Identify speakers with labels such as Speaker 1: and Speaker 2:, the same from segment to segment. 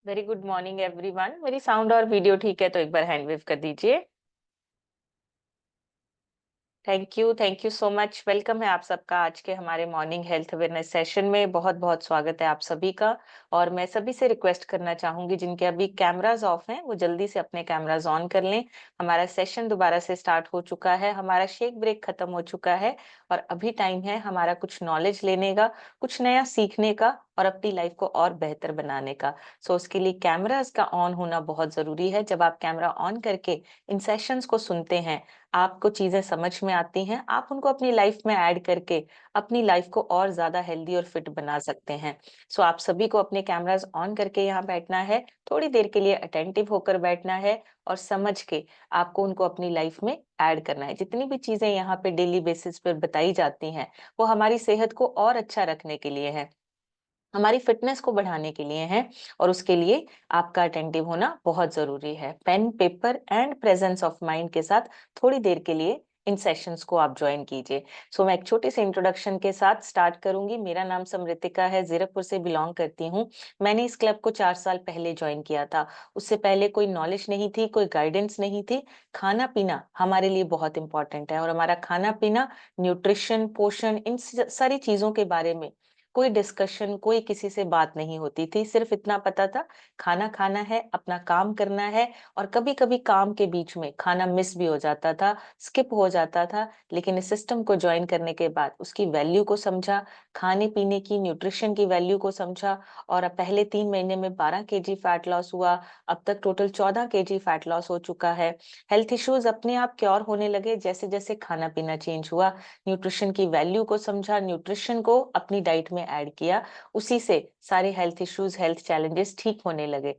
Speaker 1: Very good morning everyone. मेरी sound और video ठीक है तो एक बार हैंड वेव कर दीजिए। Thank you so much. Welcome है आप सबका आज के हमारे मॉर्निंग हेल्थ अवेयरनेस सेशन में। बहुत बहुत स्वागत है आप सभी का। और मैं सभी से रिक्वेस्ट करना चाहूंगी जिनके अभी कैमराज ऑफ हैं वो जल्दी से अपने कैमराज ऑन कर लें। हमारा सेशन दोबारा से स्टार्ट हो चुका है, हमारा शेक ब्रेक खत्म हो चुका है और अभी टाइम है हमारा कुछ नॉलेज लेने का, कुछ नया सीखने का और अपनी लाइफ को और बेहतर बनाने का। सो उसके लिए कैमराज का ऑन होना बहुत जरूरी है। जब आप कैमरा ऑन करके इन सेशंस को सुनते हैं, आपको चीजें समझ में आती हैं, आप उनको अपनी लाइफ में ऐड करके अपनी लाइफ को और ज्यादा हेल्दी और फिट बना सकते हैं। सो आप सभी को अपने कैमरास ऑन करके यहाँ बैठना है, थोड़ी देर के लिए अटेंटिव होकर बैठना है और समझ के आपको उनको अपनी लाइफ में ऐड करना है। जितनी भी चीजें यहाँ पे डेली बेसिस पर बताई जाती हैं वो हमारी सेहत को और अच्छा रखने के लिए है, हमारी फिटनेस को बढ़ाने के लिए है और उसके लिए आपका अटेंटिव होना बहुत जरूरी है। Pen paper and presence of mind के साथ थोड़ी देर के लिए इन सेशंस को आप ज्वाइन कीजिए। सो मैं एक छोटे से इंट्रोडक्शन के साथ स्टार्ट करूंगी। मेरा नाम समृतिका है, जीरकपुर से बिलोंग करती हूँ। मैंने इस क्लब को 4 साल पहले ज्वाइन किया था। उससे पहले कोई नॉलेज नहीं थी, कोई गाइडेंस नहीं थी। खाना पीना हमारे लिए बहुत इंपॉर्टेंट है और हमारा खाना पीना, न्यूट्रिशन, पोषण, इन सारी चीजों के बारे में कोई डिस्कशन, कोई किसी से बात नहीं होती थी। सिर्फ इतना पता था खाना खाना है, अपना काम करना है। और कभी कभी काम के बीच में खाना मिस भी हो जाता था, स्किप हो जाता था। लेकिन इस सिस्टम को ज्वाइन करने के बाद उसकी वैल्यू को समझा, खाने पीने की, न्यूट्रिशन की वैल्यू को समझा। और अब पहले 3 महीने में 12 kg फैट लॉस हुआ। अब तक टोटल 14 kg फैट लॉस हो चुका है। हेल्थ इश्यूज अपने आप क्योर होने लगे जैसे जैसे खाना पीना चेंज हुआ। न्यूट्रिशन की वैल्यू को समझा, न्यूट्रिशन को अपनी डाइट में ऐड किया, उसी से सारे हेल्थ इश्यूज, हेल्थ चैलेंजेस ठीक होने लगे।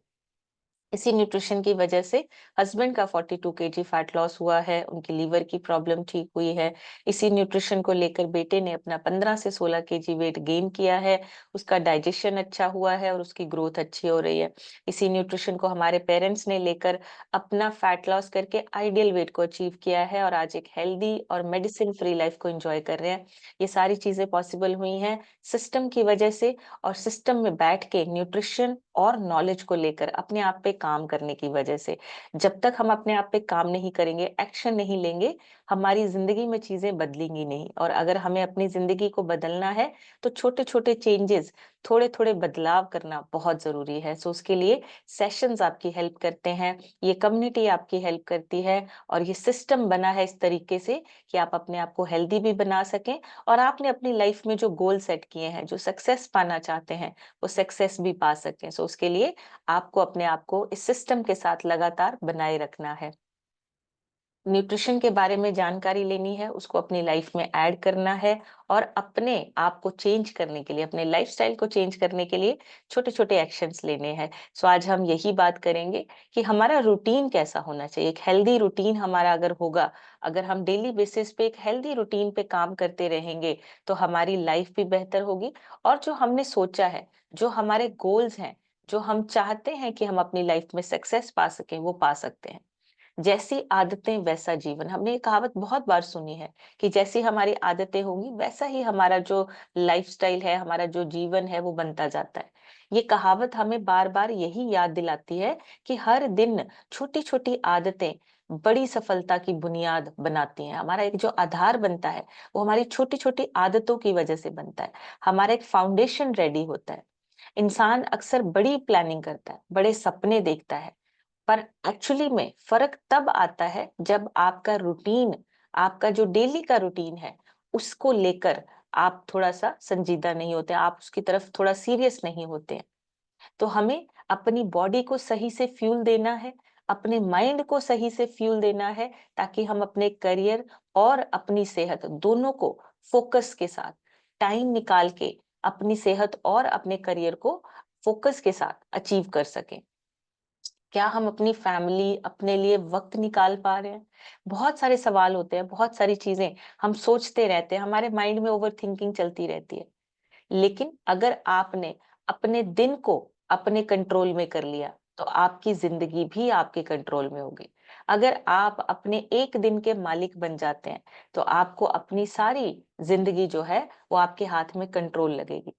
Speaker 1: इसी न्यूट्रिशन की वजह से हस्बैंड का 42 kg फैट लॉस हुआ है, उनकी लीवर की प्रॉब्लम ठीक हुई है। इसी न्यूट्रिशन को लेकर बेटे ने अपना 15 से 16 kg वेट गेन किया है, उसका डाइजेशन अच्छा हुआ है और उसकी ग्रोथ अच्छी हो रही है। इसी न्यूट्रिशन को हमारे पेरेंट्स ने लेकर अपना फैट लॉस करके आइडियल वेट को अचीव किया है और आज एक हेल्दी और मेडिसिन फ्री लाइफ को एंजॉय कर रहे हैं। ये सारी चीजें पॉसिबल हुई हैं सिस्टम की वजह से। और सिस्टम में बैठ के न्यूट्रिशन और नॉलेज को लेकर अपने आप पे काम करने की वजह से, जब तक हम अपने आप पे काम नहीं करेंगे, एक्शन नहीं लेंगे, हमारी जिंदगी में चीजें बदलेंगी नहीं। और अगर हमें अपनी जिंदगी को बदलना है तो छोटे छोटे चेंजेस, थोड़े थोड़े बदलाव करना बहुत जरूरी है। सो उसके लिए सेशंस आपकी हेल्प करते हैं, ये कम्युनिटी आपकी हेल्प करती है और ये सिस्टम बना है इस तरीके से कि आप अपने आप को हेल्दी भी बना सकें और आपने अपनी लाइफ में जो गोल सेट किए हैं, जो सक्सेस पाना चाहते हैं, वो सक्सेस भी पा सकें। सो उसके लिए आपको अपने आप को इस सिस्टम के साथ लगातार बनाए रखना है। न्यूट्रिशन के बारे में जानकारी लेनी है, उसको अपनी लाइफ में ऐड करना है और अपने आप को चेंज करने के लिए, अपने लाइफस्टाइल को चेंज करने के लिए छोटे छोटे एक्शंस लेने हैं। सो आज हम यही बात करेंगे कि हमारा रूटीन कैसा होना चाहिए। एक हेल्दी रूटीन हमारा अगर होगा, अगर हम डेली बेसिस पे एक हेल्दी रूटीन पे काम करते रहेंगे तो हमारी लाइफ भी बेहतर होगी और जो हमने सोचा है, जो हमारे गोल्स हैं, जो हम चाहते हैं कि हम अपनी लाइफ में सक्सेस पा सकें, वो पा सकते हैं। जैसी आदतें वैसा जीवन, हमने ये कहावत बहुत बार सुनी है कि जैसी हमारी आदतें होंगी वैसा ही हमारा जो लाइफस्टाइल है, हमारा जो जीवन है वो बनता जाता है। ये कहावत हमें बार बार यही याद दिलाती है कि हर दिन छोटी छोटी आदतें बड़ी सफलता की बुनियाद बनाती हैं। हमारा एक जो आधार बनता है वो हमारी छोटी छोटी आदतों की वजह से बनता है। हमारा एक फाउंडेशन रेडी होता है। इंसान अक्सर बड़ी प्लानिंग करता है, बड़े सपने देखता है, पर एक्चुअली में फर्क तब आता है जब आपका रूटीन, आपका जो डेली का रूटीन है, उसको लेकर आप थोड़ा सा संजीदा नहीं होते, आप उसकी तरफ थोड़ा सीरियस नहीं होते हैं। तो हमें अपनी बॉडी को सही से फ्यूल देना है, अपने माइंड को सही से फ्यूल देना है, ताकि हम अपने करियर और अपनी सेहत दोनों को फोकस के साथ टाइम निकाल के अपनी सेहत और अपने करियर को फोकस के साथ अचीव कर सकें। क्या हम अपनी फैमिली, अपने लिए वक्त निकाल पा रहे हैं? बहुत सारे सवाल होते हैं, बहुत सारी चीजें हम सोचते रहते हैं, हमारे माइंड में ओवर थिंकिंग चलती रहती है। लेकिन अगर आपने अपने दिन को अपने कंट्रोल में कर लिया तो आपकी जिंदगी भी आपके कंट्रोल में होगी। अगर आप अपने एक दिन के मालिक बन जाते हैं तो आपको अपनी सारी जिंदगी जो है वो आपके हाथ में कंट्रोल लगेगी।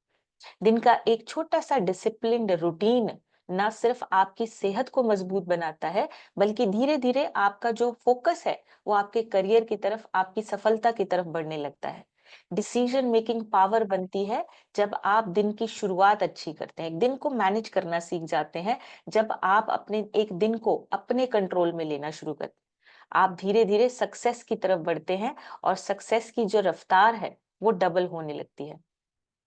Speaker 1: दिन का एक छोटा सा डिसिप्लिन्ड रूटीन ना सिर्फ आपकी सेहत को मजबूत बनाता है, बल्कि धीरे धीरे आपका जो फोकस है वो आपके करियर की तरफ, आपकी सफलता की तरफ बढ़ने लगता है। डिसीजन मेकिंग पावर बनती है जब आप दिन की शुरुआत अच्छी करते हैं, एक दिन को मैनेज करना सीख जाते हैं। जब आप अपने एक दिन को अपने कंट्रोल में लेना शुरू करते हैं, आप धीरे धीरे सक्सेस की तरफ बढ़ते हैं, और सक्सेस की जो रफ्तार है वो डबल होने लगती है।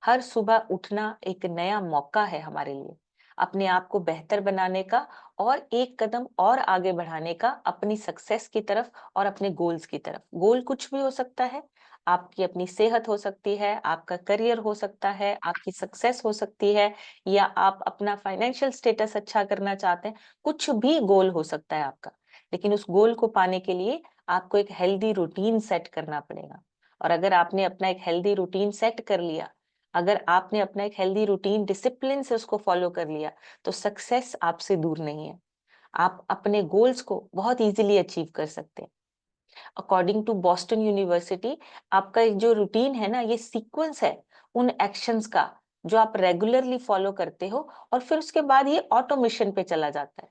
Speaker 1: हर सुबह उठना एक नया मौका है हमारे लिए, अपने आप को बेहतर बनाने का, और एक कदम और आगे बढ़ाने का अपनी सक्सेस की तरफ और अपने गोल्स की तरफ। गोल कुछ भी हो सकता है, आपकी अपनी सेहत हो सकती है, आपका करियर हो सकता है, आपकी सक्सेस हो सकती है, या आप अपना फाइनेंशियल स्टेटस अच्छा करना चाहते हैं। कुछ भी गोल हो सकता है आपका, लेकिन उस गोल को पाने के लिए आपको एक हेल्दी रूटीन सेट करना पड़ेगा। और अगर आपने अपना एक हेल्दी रूटीन सेट कर लिया, अगर आपने अपना एक हेल्दी रूटीन डिसिप्लिन से उसको फॉलो कर लिया, तो सक्सेस आपसे दूर नहीं है। आप अपने गोल्स को बहुत इजीली अचीव कर सकते हैं। अकॉर्डिंग टू बॉस्टन यूनिवर्सिटी, आपका एक जो रूटीन है ना, ये सीक्वेंस है उन एक्शंस का जो आप रेगुलरली फॉलो करते हो, और फिर उसके बाद ये ऑटोमेशन पे चला जाता है।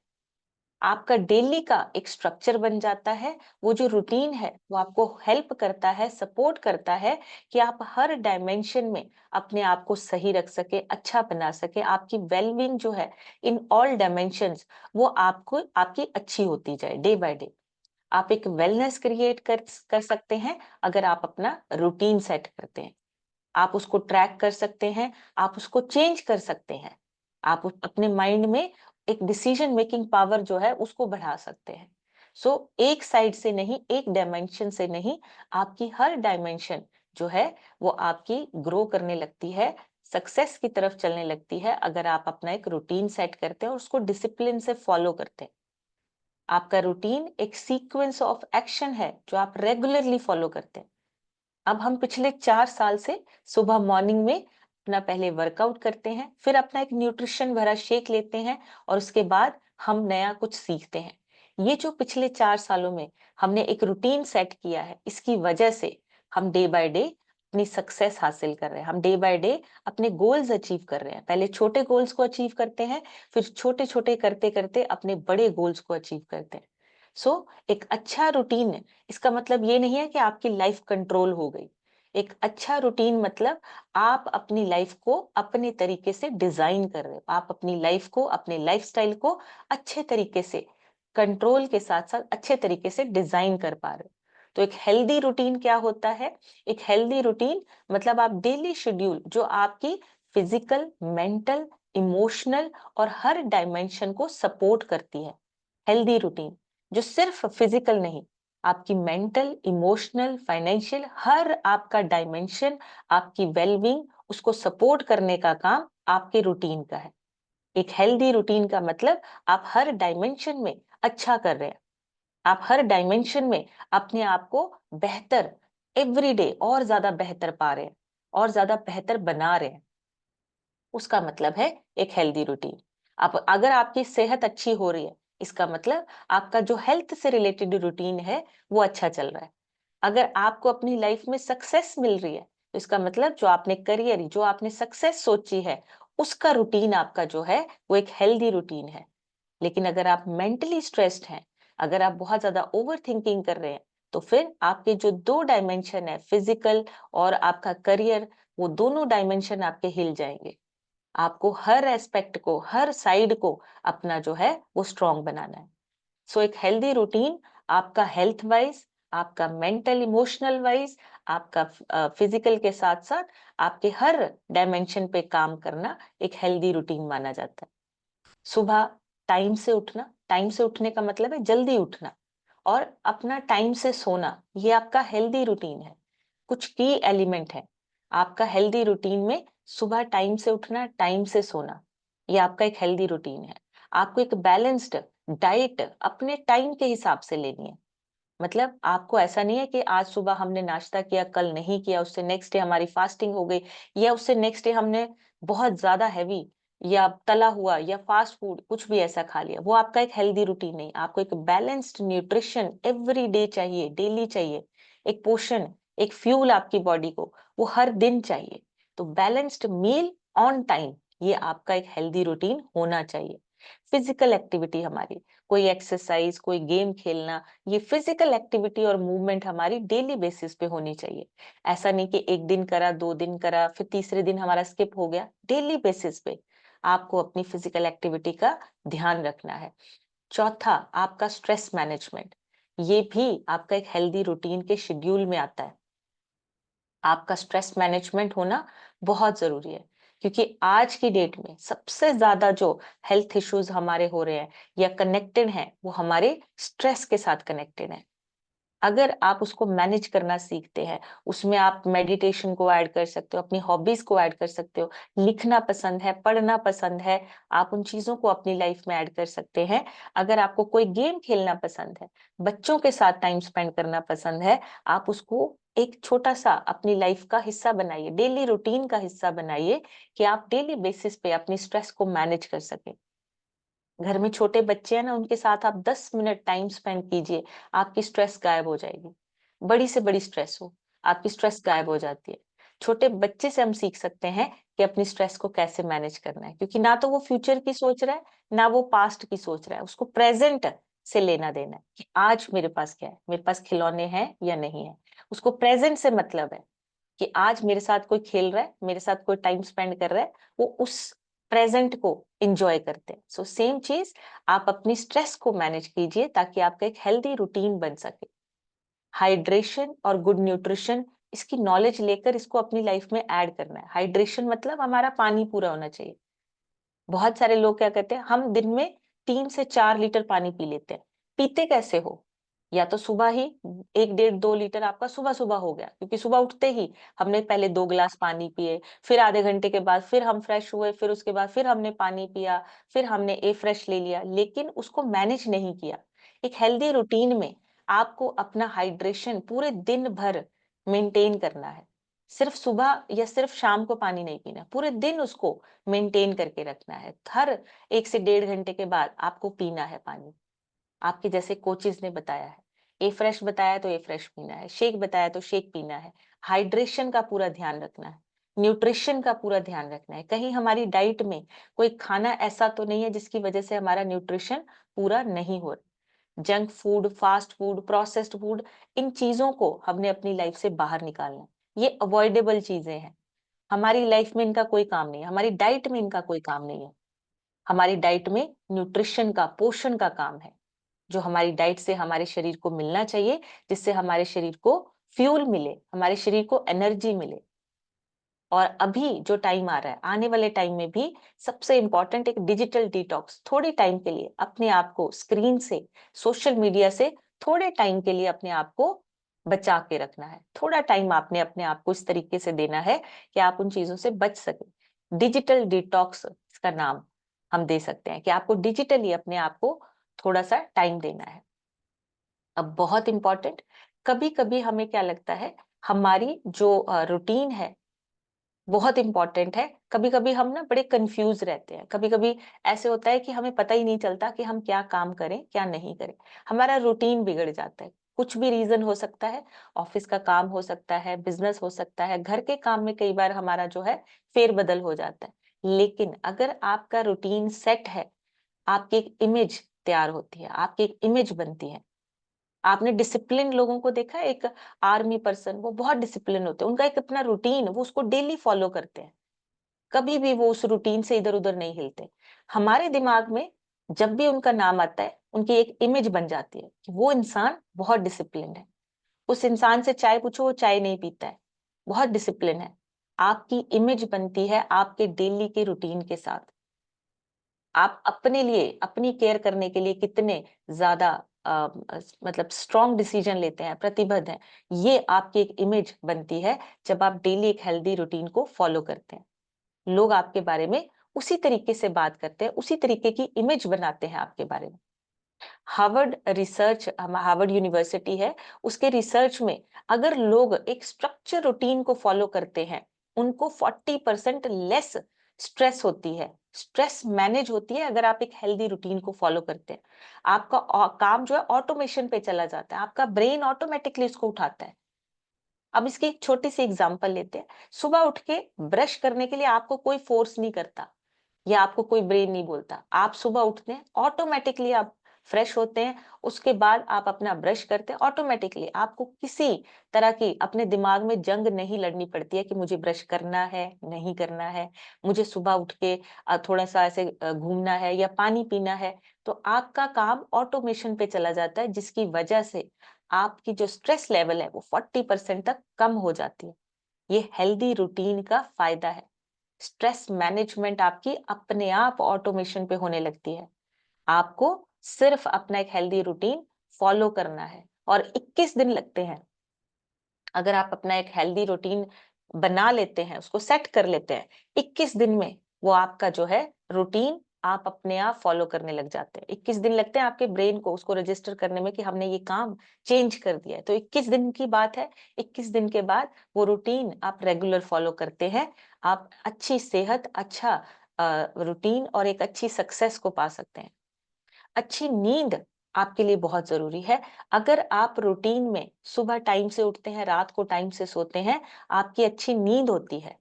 Speaker 1: आपका डेली का एक स्ट्रक्चर बन जाता है। वो जो रूटीन है वो आपको हेल्प करता है, सपोर्ट करता है कि आप हर डायमेंशन में अपने आप को सही रख सके, अच्छा बना सके। आपकी वेलबींग जो है इन ऑल डायमेंशंस, वो आपको आपकी अच्छी होती जाए डे बाय डे। आप एक वेलनेस क्रिएट कर सकते हैं अगर आप अपना रूटीन सेट करते हैं। आप उसको ट्रैक कर सकते हैं, आप उसको चेंज कर सकते हैं। आप अपने माइंड में एक डिसीजन मेकिंग पावर जो है उसको बढ़ा सकते हैं। सो एक साइड से नहीं, एक डायमेंशन से नहीं, आपकी हर डायमेंशन जो है वो आपकी ग्रो करने लगती है, सक्सेस की तरफ चलने लगती है, अगर आप अपना एक रूटीन सेट करते हैं और उसको डिसिप्लिन से फॉलो करते हैं। आपका रूटीन एक सीक्वेंस ऑफ एक्शन है जो आप रेगुलरली फॉलो करते हैं। अब हम पिछले 4 साल से सुबह मॉर्निंग में अपना पहले वर्कआउट करते हैं, फिर अपना एक न्यूट्रिशन भरा शेक लेते हैं, और उसके बाद हम नया कुछ सीखते हैं। ये जो पिछले 4 सालों में हमने एक रूटीन सेट किया है, इसकी वजह से हम डे बाय डे अपनी सक्सेस हासिल कर रहे हैं। हम डे बाय डे अपने गोल्स अचीव कर रहे हैं। पहले छोटे गोल्स को अचीव करते हैं, फिर छोटे छोटे करते करते अपने बड़े गोल्स को अचीव करते हैं। सो एक अच्छा रूटीन, इसका मतलब ये नहीं है कि आपकी लाइफ कंट्रोल हो गई। एक अच्छा रूटीन मतलब आप अपनी लाइफ को अपने तरीके से डिजाइन कर रहे हो, आप अपनी लाइफ को, अपने लाइफस्टाइल को अच्छे तरीके से, कंट्रोल के साथ साथ अच्छे तरीके से डिजाइन कर पा रहे हो। तो एक हेल्दी रूटीन क्या होता है? एक हेल्दी रूटीन मतलब आप डेली शेड्यूल जो आपकी फिजिकल, मेंटल, इमोशनल और हर डायमेंशन को सपोर्ट करती है। हेल्दी रूटीन जो सिर्फ फिजिकल नहीं, आपकी मेंटल, इमोशनल, फाइनेंशियल, हर आपका डायमेंशन, आपकी वेलबींग, उसको सपोर्ट करने का काम आपके रूटीन का है। एक हेल्दी रूटीन का मतलब आप हर डायमेंशन में अच्छा कर रहे हैं, आप हर डायमेंशन में अपने आप को बेहतर, एवरी डे और ज्यादा बेहतर पा रहे हैं, और ज्यादा बेहतर बना रहे हैं। उसका मतलब है एक हेल्दी रूटीन। आप अगर आपकी सेहत अच्छी हो रही है, इसका मतलब आपका जो हेल्थ से रिलेटेड रूटीन है वो अच्छा चल रहा है। अगर आपको अपनी लाइफ में सक्सेस मिल रही है, तो इसका मतलब जो आपने करियर, जो आपने सक्सेस सोची है, उसका रूटीन आपका जो है वो एक हेल्दी रूटीन है। लेकिन अगर आप मेंटली स्ट्रेस्ड हैं, अगर आप बहुत ज्यादा ओवर थिंकिंग कर रहे हैं, तो फिर आपके जो दो डायमेंशन है, फिजिकल और आपका करियर, वो दोनों डायमेंशन आपके हिल जाएंगे। आपको हर एस्पेक्ट को, हर साइड को अपना जो है वो स्ट्रांग बनाना है। सो एक हेल्दी रूटीन आपका हेल्थ वाइज, आपका मेंटल इमोशनल वाइज, आपका फिजिकल के साथ साथ आपके हर डायमेंशन पे काम करना एक हेल्दी रूटीन माना जाता है। सुबह टाइम से उठना, टाइम से उठने का मतलब है जल्दी उठना, और अपना टाइम से सोना, ये आपका हेल्दी रूटीन है। कुछ की एलिमेंट है आपका हेल्दी रूटीन में। सुबह टाइम से उठना, टाइम से सोना, ये आपका एक हेल्दी रूटीन है। आपको एक बैलेंस्ड डाइट अपने टाइम के हिसाब से लेनी है। मतलब आपको ऐसा नहीं है कि आज सुबह हमने नाश्ता किया, कल नहीं किया, उससे नेक्स्ट डे हमारी फास्टिंग हो गई, या उससे नेक्स्ट डे हमने बहुत ज्यादा हैवी या तला हुआ या फास्ट फूड कुछ भी ऐसा खा लिया। वो आपका एक हेल्दी रूटीन नहीं। आपको एक बैलेंस्ड न्यूट्रिशन एवरी डे चाहिए, डेली चाहिए। एक पोषण, एक फ्यूल आपकी बॉडी को वो हर दिन चाहिए। तो बैलेंस्ड मील ऑन टाइम, ये आपका एक हेल्दी रूटीन होना चाहिए। फिजिकल एक्टिविटी हमारी, कोई एक्सरसाइज, कोई गेम खेलना, ये फिजिकल एक्टिविटी और मूवमेंट हमारी डेली बेसिस पे होनी चाहिए। ऐसा नहीं कि एक दिन करा, 2 दिन करा, फिर तीसरे दिन हमारा स्किप हो गया। डेली बेसिस पे आपको अपनी फिजिकल एक्टिविटी का ध्यान रखना है। चौथा, आपका स्ट्रेस मैनेजमेंट, ये भी आपका एक हेल्दी रूटीन के शेड्यूल में आता है। आपका स्ट्रेस मैनेजमेंट होना बहुत जरूरी है, क्योंकि आज की डेट में सबसे ज्यादा जो हेल्थ इश्यूज हमारे हो रहे हैं या कनेक्टेड हैं, वो हमारे स्ट्रेस के साथ कनेक्टेड है। अगर आप उसको मैनेज करना सीखते हैं, उसमें आप मेडिटेशन को ऐड कर सकते हो, अपनी हॉबीज को ऐड कर सकते हो, लिखना पसंद है, पढ़ना पसंद है, आप उन चीजों को अपनी लाइफ में ऐड कर सकते हैं। अगर आपको कोई गेम खेलना पसंद है, बच्चों के साथ टाइम स्पेंड करना पसंद है, आप उसको एक छोटा सा अपनी लाइफ का हिस्सा बनाइए, डेली रूटीन का हिस्सा बनाइए, कि आप डेली बेसिस पे अपनी स्ट्रेस को मैनेज कर सके। घर में छोटे बच्चे हैं ना, उनके साथ आप 10 मिनट टाइम स्पेंड कीजिए, आपकी स्ट्रेस गायब हो जाएगी। बड़ी से बड़ी स्ट्रेस हो, आपकी स्ट्रेस गायब हो जाती है। छोटे बच्चे से हम सीख सकते हैं कि अपनी स्ट्रेस को कैसे मैनेज करना है, क्योंकि ना तो वो फ्यूचर की सोच रहा है, ना वो पास्ट की सोच रहा है। उसको प्रेजेंट से लेना देना है कि आज मेरे पास क्या है, मेरे पास खिलौने हैं या नहीं है। उसको प्रेजेंट से मतलब है कि आज मेरे साथ कोई खेल रहा है, मेरे साथ कोई टाइम स्पेंड कर रहा है, वो उस प्रेजेंट को एंजॉय करते हैं। सो सेम चीज, आप अपनी स्ट्रेस को मैनेज कीजिए ताकि आपका एक हेल्दी रूटीन बन सके। हाइड्रेशन और गुड न्यूट्रिशन, इसकी नॉलेज लेकर इसको अपनी लाइफ में ऐड करना है। हाइड्रेशन मतलब हमारा पानी पूरा होना चाहिए। बहुत सारे लोग क्या कहते हैं, हम दिन में 3 से 4 लीटर पानी पी लेते हैं। पीते कैसे हो? या तो सुबह ही 1, 1.5, 2 लीटर आपका सुबह सुबह हो गया, क्योंकि सुबह उठते ही हमने पहले 2 गिलास पानी पिए, फिर आधे घंटे के बाद फिर हम फ्रेश हुए, फिर उसके बाद फिर हमने पानी पिया, फिर हमने ए फ्रेश ले लिया, लेकिन उसको मैनेज नहीं किया। एक हेल्दी रूटीन में आपको अपना हाइड्रेशन पूरे दिन भर मेंटेन करना है। सिर्फ सुबह या सिर्फ शाम को पानी नहीं पीना, पूरे दिन उसको मेंटेन करके रखना है। हर 1 से 1.5 घंटे के बाद आपको पीना है पानी। आपके जैसे कोचेस ने बताया है, ए फ्रेश बताया तो ए फ्रेश पीना है, शेक बताया तो शेक पीना है। हाइड्रेशन का पूरा ध्यान रखना है, न्यूट्रिशन का पूरा ध्यान रखना है। कहीं हमारी डाइट में कोई खाना ऐसा तो नहीं है जिसकी वजह से हमारा न्यूट्रिशन पूरा नहीं हो रहा। Junk food, fast food, processed food, इन चीजों को हमने अपनी लाइफ से बाहर निकालना है। ये अवॉइडेबल चीजें हैं, हमारी लाइफ में इनका कोई काम नहीं है, हमारी डाइट में इनका कोई काम नहीं है। हमारी डाइट में न्यूट्रिशन का, पोषण का काम है, जो हमारी डाइट से हमारे शरीर को मिलना चाहिए, जिससे हमारे शरीर को फ्यूल मिले, हमारे शरीर को एनर्जी मिले। और अभी जो टाइम आ रहा है, आने वाले टाइम में भी सबसे इंपॉर्टेंट एक डिजिटल डिटॉक्स, थोड़े टाइम के लिए अपने आप को स्क्रीन से, सोशल मीडिया से थोड़े टाइम के लिए अपने आप को बचा के रखना है। थोड़ा टाइम आपने अपने आप को इस तरीके से देना है कि आप उन चीजों से बच सके। डिजिटल डिटॉक्स इसका नाम हम दे सकते हैं, कि आपको डिजिटली अपने आप को थोड़ा सा टाइम देना है। अब बहुत इंपॉर्टेंट, कभी कभी हमें क्या लगता है, हमारी जो रूटीन है बहुत इंपॉर्टेंट है। कभी कभी हम ना बड़े कंफ्यूज रहते हैं, कभी कभी ऐसे होता है कि हमें पता ही नहीं चलता कि हम क्या काम करें क्या नहीं करें। हमारा रूटीन बिगड़ जाता है, कुछ भी रीजन हो सकता है। ऑफिस का काम हो सकता है, बिजनेस हो सकता है, घर के काम में कई बार हमारा जो है फेरबदल हो जाता है। लेकिन अगर आपका रूटीन सेट है, आपकी एक इमेज तैयार होती है, आपकी एक इमेज बनती है। आपने डिसिप्लिन लोगों को देखा है, एक आर्मी पर्सन, वो बहुत डिसिप्लिन होते हैं, उनका एक अपना रूटीन, वो उसको डेली फॉलो करते हैं, कभी भी वो उस रूटीन से इधर उधर नहीं हिलते। हमारे दिमाग में जब भी उनका नाम आता है, उनकी एक इमेज बन जाती है कि वो इंसान बहुत डिसिप्लिन है। उस इंसान से चाय पूछो, वो चाय नहीं पीता है, बहुत डिसिप्लिन है। आपकी इमेज बनती है आपके डेली के रूटीन के साथ। आप अपने लिए, अपनी केयर करने के लिए कितने ज्यादा मतलब स्ट्रॉन्ग डिसीजन लेते हैं, प्रतिबद्ध हैं, ये आपकी एक इमेज बनती है जब आप डेली एक हेल्दी रूटीन को फॉलो करते हैं। लोग आपके बारे में उसी तरीके से बात करते हैं, उसी तरीके की इमेज बनाते हैं आपके बारे में। हार्वर्ड रिसर्च, हार्वर्ड यूनिवर्सिटी है, उसके रिसर्च में अगर लोग एक स्ट्रक्चर रूटीन को फॉलो करते हैं, उनको 40% लेस स्ट्रेस होती है, स्ट्रेस मैनेज होती है, अगर आप एक हेल्दी रूटीन को फॉलो करते हैं। आपका काम जो है ऑटोमेशन पे चला जाता है, आपका ब्रेन ऑटोमेटिकली इसको उठाता है। अब इसकी एक छोटी सी एग्जांपल लेते हैं। सुबह उठ के ब्रश करने के लिए आपको कोई फोर्स नहीं करता, या आपको कोई ब्रेन नहीं बोलता। आप सुबह उठते हैं, ऑटोमेटिकली आप फ्रेश होते हैं, उसके बाद आप अपना ब्रश करते हैं, ऑटोमेटिकली आपको किसी तरह की अपने दिमाग में जंग नहीं लड़नी पड़ती है कि मुझे ब्रश करना है, नहीं करना है, मुझे सुबह उठ के थोड़ा सा ऐसे घूमना है या पानी पीना है। तो आपका काम ऑटोमेशन पे चला जाता है, जिसकी वजह से आपकी जो स्ट्रेस लेवल है वो 40% तक कम हो जाती है। ये हेल्दी रूटीन का फायदा है। स्ट्रेस मैनेजमेंट आपकी अपने आप ऑटोमेशन पे होने लगती है। आपको सिर्फ अपना एक हेल्दी रूटीन फॉलो करना है, और 21 दिन लगते हैं। अगर आप अपना एक हेल्दी रूटीन बना लेते हैं, उसको सेट कर लेते हैं, 21 दिन में वो आपका जो है रूटीन आप अपने आप फॉलो करने लग जाते हैं। 21 दिन लगते हैं आपके ब्रेन को उसको रजिस्टर करने में कि हमने ये काम चेंज कर दिया है। तो 21 दिन की बात है। 21 दिन के बाद वो रूटीन आप रेगुलर फॉलो करते हैं, आप अच्छी सेहत, अच्छा रूटीन और एक अच्छी सक्सेस को पा सकते हैं। अच्छी नींद आपके लिए बहुत जरूरी है। अगर आप रूटीन में सुबह टाइम से उठते हैं, रात को टाइम से सोते हैं, आपकी अच्छी नींद होती है,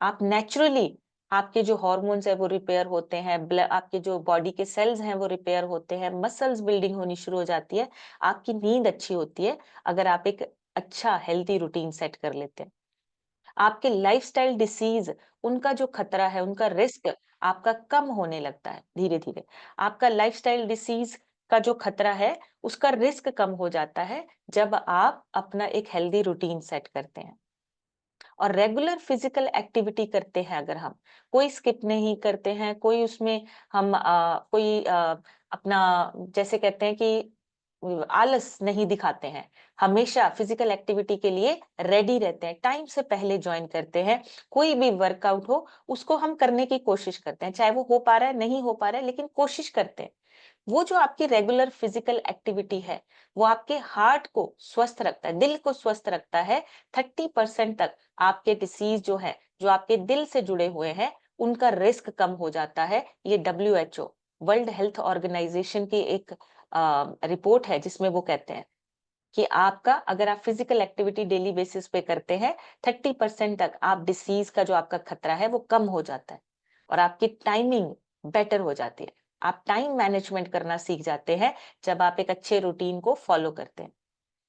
Speaker 1: आप नेचुरली आपके जो हॉर्मोन्स है वो रिपेयर होते हैं, आपके जो बॉडी के सेल्स हैं वो रिपेयर होते हैं, मसल्स बिल्डिंग होनी शुरू हो जाती है, आपकी नींद अच्छी होती है अगर आप एक अच्छा हेल्थी रूटीन सेट कर लेते हैं। आपके लाइफस्टाइल डिसीज, उनका जो खतरा है, उनका रिस्क आपका कम होने लगता है धीरे धीरे। आपका लाइफस्टाइल डिसीज का जो खतरा है, उसका रिस्क कम हो जाता है जब आप अपना एक हेल्दी रूटीन सेट करते हैं और रेगुलर फिजिकल एक्टिविटी करते हैं। अगर हम कोई स्किप नहीं करते हैं, कोई उसमें हम अपना जैसे कहते हैं कि आलस नहीं दिखाते हैं, हमेशा फिजिकल एक्टिविटी के लिए रेडी रहते हैं, टाइम से पहले ज्वाइन करते हैं, कोई भी वर्कआउट हो उसको हम करने की कोशिश करते हैं, चाहे वो हो पा रहा है नहीं हो पा रहा है, लेकिन कोशिश करते हैं। वो जो आपकी रेगुलर फिजिकल एक्टिविटी है, वो आपके हार्ट को स्वस्थ रखता है, दिल को स्वस्थ रखता है। 30% तक आपके डिसीज जो है, जो आपके दिल से जुड़े हुए हैं, उनका रिस्क कम हो जाता है। ये WHO, वर्ल्ड हेल्थ ऑर्गेनाइजेशन की एक रिपोर्ट है, जिसमें वो कहते हैं कि आपका अगर आप फिजिकल एक्टिविटी डेली बेसिस पे करते हैं, 30% तक आप डिसीज का जो आपका खतरा है वो कम हो जाता है, और आपकी टाइमिंग बेटर हो जाती है। आप टाइम मैनेजमेंट करना सीख जाते हैं जब आप एक अच्छे रूटीन को फॉलो करते हैं।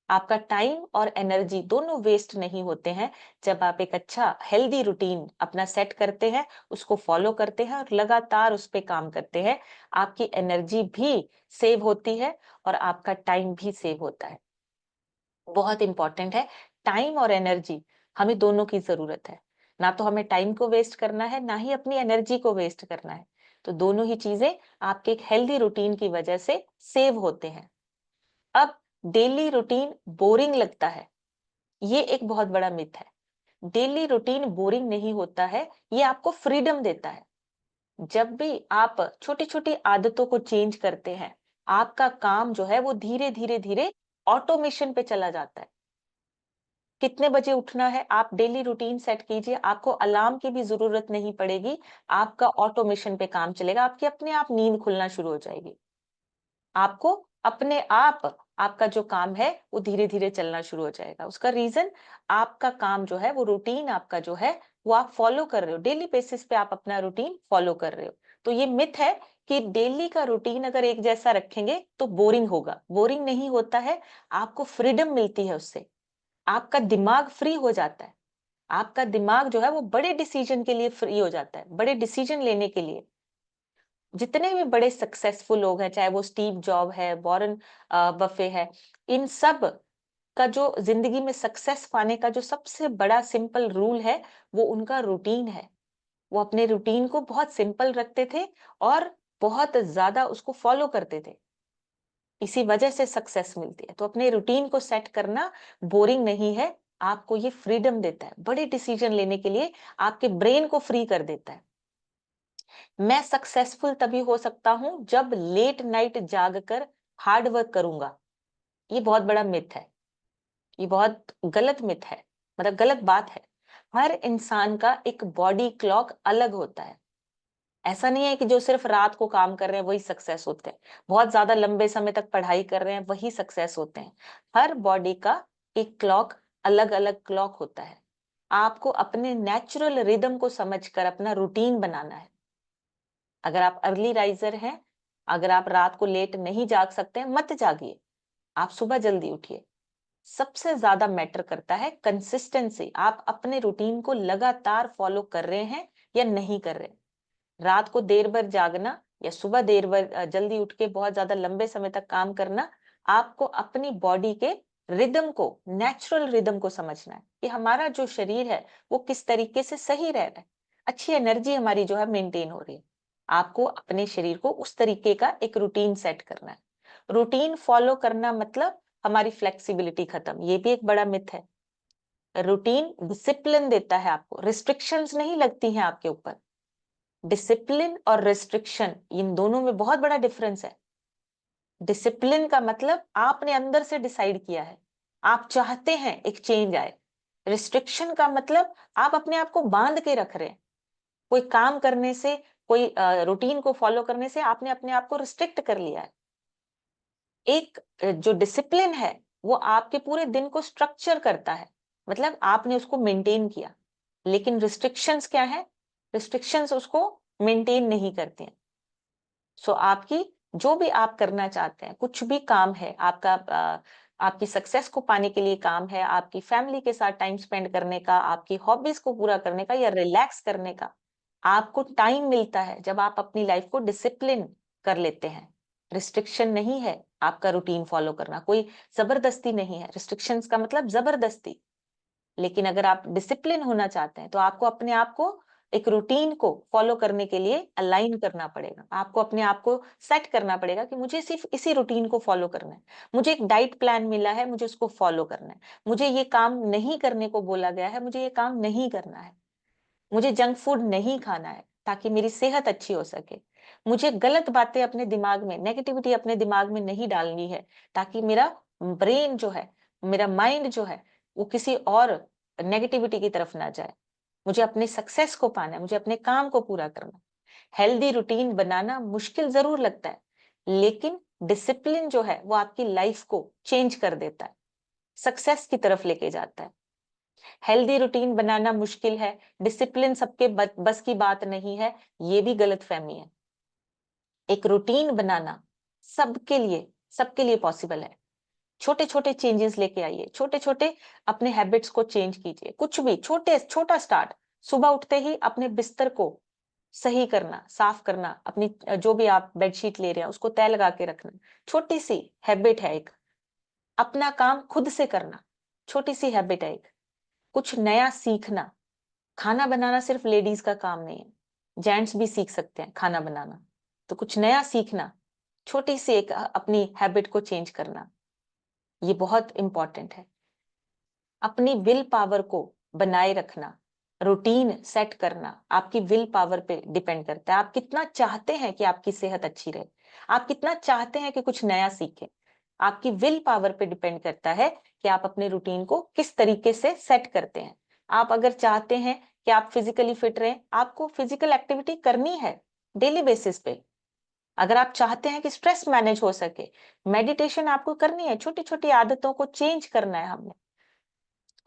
Speaker 1: आपका टाइम और एनर्जी दोनों वेस्ट नहीं होते हैं जब आप एक अच्छा हेल्दी रूटीन अपना सेट करते हैं, उसको फॉलो करते हैं और लगातार उस पे काम करते हैं। आपकी एनर्जी भी सेव होती है और आपका टाइम भी सेव होता है। बहुत इंपॉर्टेंट है। टाइम और एनर्जी, हमें दोनों की जरूरत है। ना तो हमें टाइम को वेस्ट करना है, ना ही अपनी एनर्जी को वेस्ट करना है। तो दोनों ही चीजें आपके एक हेल्दी रूटीन की वजह से सेव होते हैं। अब डेली रूटीन बोरिंग लगता है, ये एक बहुत बड़ा मिथ है। डेली रूटीन बोरिंग नहीं होता है, ये आपको फ्रीडम देता है। जब भी आप छोटी छोटी आदतों को चेंज करते हैं, आपका काम जो है वो धीरे धीरे धीरे ऑटोमेशन पे चला जाता है। कितने बजे उठना है, आप डेली रूटीन सेट कीजिए, आपको अलार्म की भी जरूरत नहीं पड़ेगी। आपका ऑटोमेशन पे काम चलेगा, आपकी अपने आप नींद खुलना शुरू हो जाएगी। आपको अपने आप आपका जो काम है वो धीरे धीरे चलना शुरू हो जाएगा। उसका रीजन, आपका काम जो है वो रूटीन आपका जो है वो आप फॉलो कर रहे हो, डेली बेसिस पे आप अपना रूटीन फॉलो कर रहे हो। तो ये मिथ है कि डेली का रूटीन अगर एक जैसा रखेंगे तो बोरिंग होगा। बोरिंग नहीं होता है, आपको फ्रीडम मिलती है उससे। आपका दिमाग फ्री हो जाता है। आपका दिमाग जो है वो बड़े डिसीजन के लिए फ्री हो जाता है, बड़े डिसीजन लेने के लिए। जितने भी बड़े सक्सेसफुल लोग हैं, चाहे वो स्टीव जॉब है, वॉरेन बफे है, इन सब का जो जिंदगी में सक्सेस पाने का जो सबसे बड़ा सिंपल रूल है, वो उनका रूटीन है। वो अपने रूटीन को बहुत सिंपल रखते थे और बहुत ज्यादा उसको फॉलो करते थे। इसी वजह से सक्सेस मिलती है। तो अपने रूटीन को सेट करना बोरिंग नहीं है, आपको ये फ्रीडम देता है बड़े डिसीजन लेने के लिए, आपके ब्रेन को फ्री कर देता है। मैं सक्सेसफुल तभी हो सकता हूं जब लेट नाइट जाग कर हार्ड वर्क करूंगा। ये बहुत बड़ा मिथ है, ये बहुत गलत मिथ है, मतलब गलत बात है। हर इंसान का एक बॉडी क्लॉक अलग होता है। ऐसा नहीं है कि जो सिर्फ रात को काम कर रहे हैं वही सक्सेस होते हैं, बहुत ज्यादा लंबे समय तक पढ़ाई कर रहे हैं वही सक्सेस होते हैं। हर बॉडी का एक क्लॉक, अलग अलग क्लॉक होता है। आपको अपने नेचुरल रिदम को समझकर अपना रूटीन बनाना है। अगर आप अर्ली राइजर हैं, अगर आप रात को लेट नहीं जाग सकते हैं, मत जागिए, आप सुबह जल्दी उठिए। सबसे ज्यादा मैटर करता है कंसिस्टेंसी, आप अपने रूटीन को लगातार फॉलो कर रहे हैं या नहीं कर रहे। रात को देर भर जागना या सुबह देर भर जल्दी उठ के बहुत ज्यादा लंबे समय तक काम करना, आपको अपनी बॉडी के रिदम को, नेचुरल रिदम को समझना है कि हमारा जो शरीर है वो किस तरीके से सही रह रहा है, अच्छी एनर्जी हमारी जो है मेंटेन हो रही है। आपको अपने शरीर को उस तरीके का एक रूटीन सेट करना है। रूटीन फॉलो करना मतलब हमारी फ्लेक्सिबिलिटी खत्म, ये भी एक बड़ा मिथ है। रूटीन डिसिप्लिन देता है आपको, रिस्ट्रिक्शंस नहीं लगती हैं आपके ऊपर। डिसिप्लिन और रिस्ट्रिक्शन, इन दोनों में बहुत बड़ा डिफरेंस है। डिसिप्लिन का मतलब आपने अंदर से डिसाइड किया है, आप चाहते हैं एक चेंज आए। रिस्ट्रिक्शन का मतलब आप अपने आप को बांध के रख रहे हैं। कोई काम करने से, कोई रूटीन को फॉलो करने से आपने अपने आप को रिस्ट्रिक्ट कर लिया है। एक जो डिसिप्लिन है वो आपके पूरे दिन को स्ट्रक्चर करता है, मतलब आपने उसको मेंटेन किया। लेकिन रिस्ट्रिक्शंस क्या है? रिस्ट्रिक्शंस उसको मेंटेन नहीं करते हैं। सो आपकी जो भी आप करना चाहते हैं, कुछ भी काम है आपका, आपकी सक्सेस को पाने के लिए काम है, आपकी फैमिली के साथ टाइम स्पेंड करने का, आपकी हॉबीज को पूरा करने का या रिलैक्स करने का, आपको टाइम मिलता है जब आप अपनी लाइफ को डिसिप्लिन कर लेते हैं। रिस्ट्रिक्शन नहीं है आपका रूटीन फॉलो करना, कोई जबरदस्ती नहीं है। रिस्ट्रिक्शंस का मतलब जबरदस्ती। लेकिन अगर आप डिसिप्लिन होना चाहते हैं तो आपको अपने आप को एक रूटीन को फॉलो करने के लिए अलाइन करना पड़ेगा। आपको अपने आप को सेट करना पड़ेगा कि मुझे सिर्फ इसी रूटीन को फॉलो करना है। मुझे एक डाइट प्लान मिला है, मुझे उसको फॉलो करना है। मुझे ये काम नहीं करने को बोला गया है, मुझे ये काम नहीं करना है। मुझे जंक फूड नहीं खाना है ताकि मेरी सेहत अच्छी हो सके। मुझे गलत बातें अपने दिमाग में, नेगेटिविटी अपने दिमाग में नहीं डालनी है ताकि मेरा ब्रेन जो है, मेरा माइंड जो है, वो किसी और नेगेटिविटी की तरफ ना जाए। मुझे अपने सक्सेस को पाना है, मुझे अपने काम को पूरा करना है। हेल्दी रूटीन बनाना मुश्किल जरूर लगता है, लेकिन डिसिप्लिन जो है वो आपकी लाइफ को चेंज कर देता है, सक्सेस की तरफ लेके जाता है। हेल्दी रूटीन बनाना मुश्किल है, डिसिप्लिन सबके बस की बात नहीं है, ये भी गलतफहमी है। एक रूटीन बनाना सबके लिए पॉसिबल है। छोटे छोटे चेंजेस लेके आइए, छोटे छोटे अपने हैबिट्स को चेंज कीजिए। कुछ भी छोटा स्टार्ट, सुबह उठते ही अपने बिस्तर को सही करना, साफ करना, अपनी जो भी आप बेडशीट ले रहे हैं उसको तय लगा के रखना, छोटी सी हैबिट है एक। अपना काम खुद से करना, छोटी सी हैबिट है एक। कुछ नया सीखना, खाना बनाना सिर्फ लेडीज का काम नहीं है, जेंट्स भी सीख सकते हैं खाना बनाना। तो कुछ नया सीखना, छोटी सी एक अपनी हैबिट को चेंज करना, ये बहुत इंपॉर्टेंट है। अपनी विल पावर को बनाए रखना, रूटीन सेट करना आपकी विल पावर पे डिपेंड करता है। आप कितना चाहते हैं कि आपकी सेहत अच्छी रहे, आप कितना चाहते हैं कि कुछ नया सीखें, आपकी विल पावर पे डिपेंड करता है कि आप अपने रूटीन को किस तरीके से सेट करते हैं। आप अगर चाहते हैं कि आप फिजिकली फिट रहें, आपको फिजिकल एक्टिविटी करनी है डेली बेसिस पे। अगर आप चाहते हैं कि स्ट्रेस मैनेज हो सके, मेडिटेशन आपको करनी है। छोटी छोटी आदतों को चेंज करना है हमने।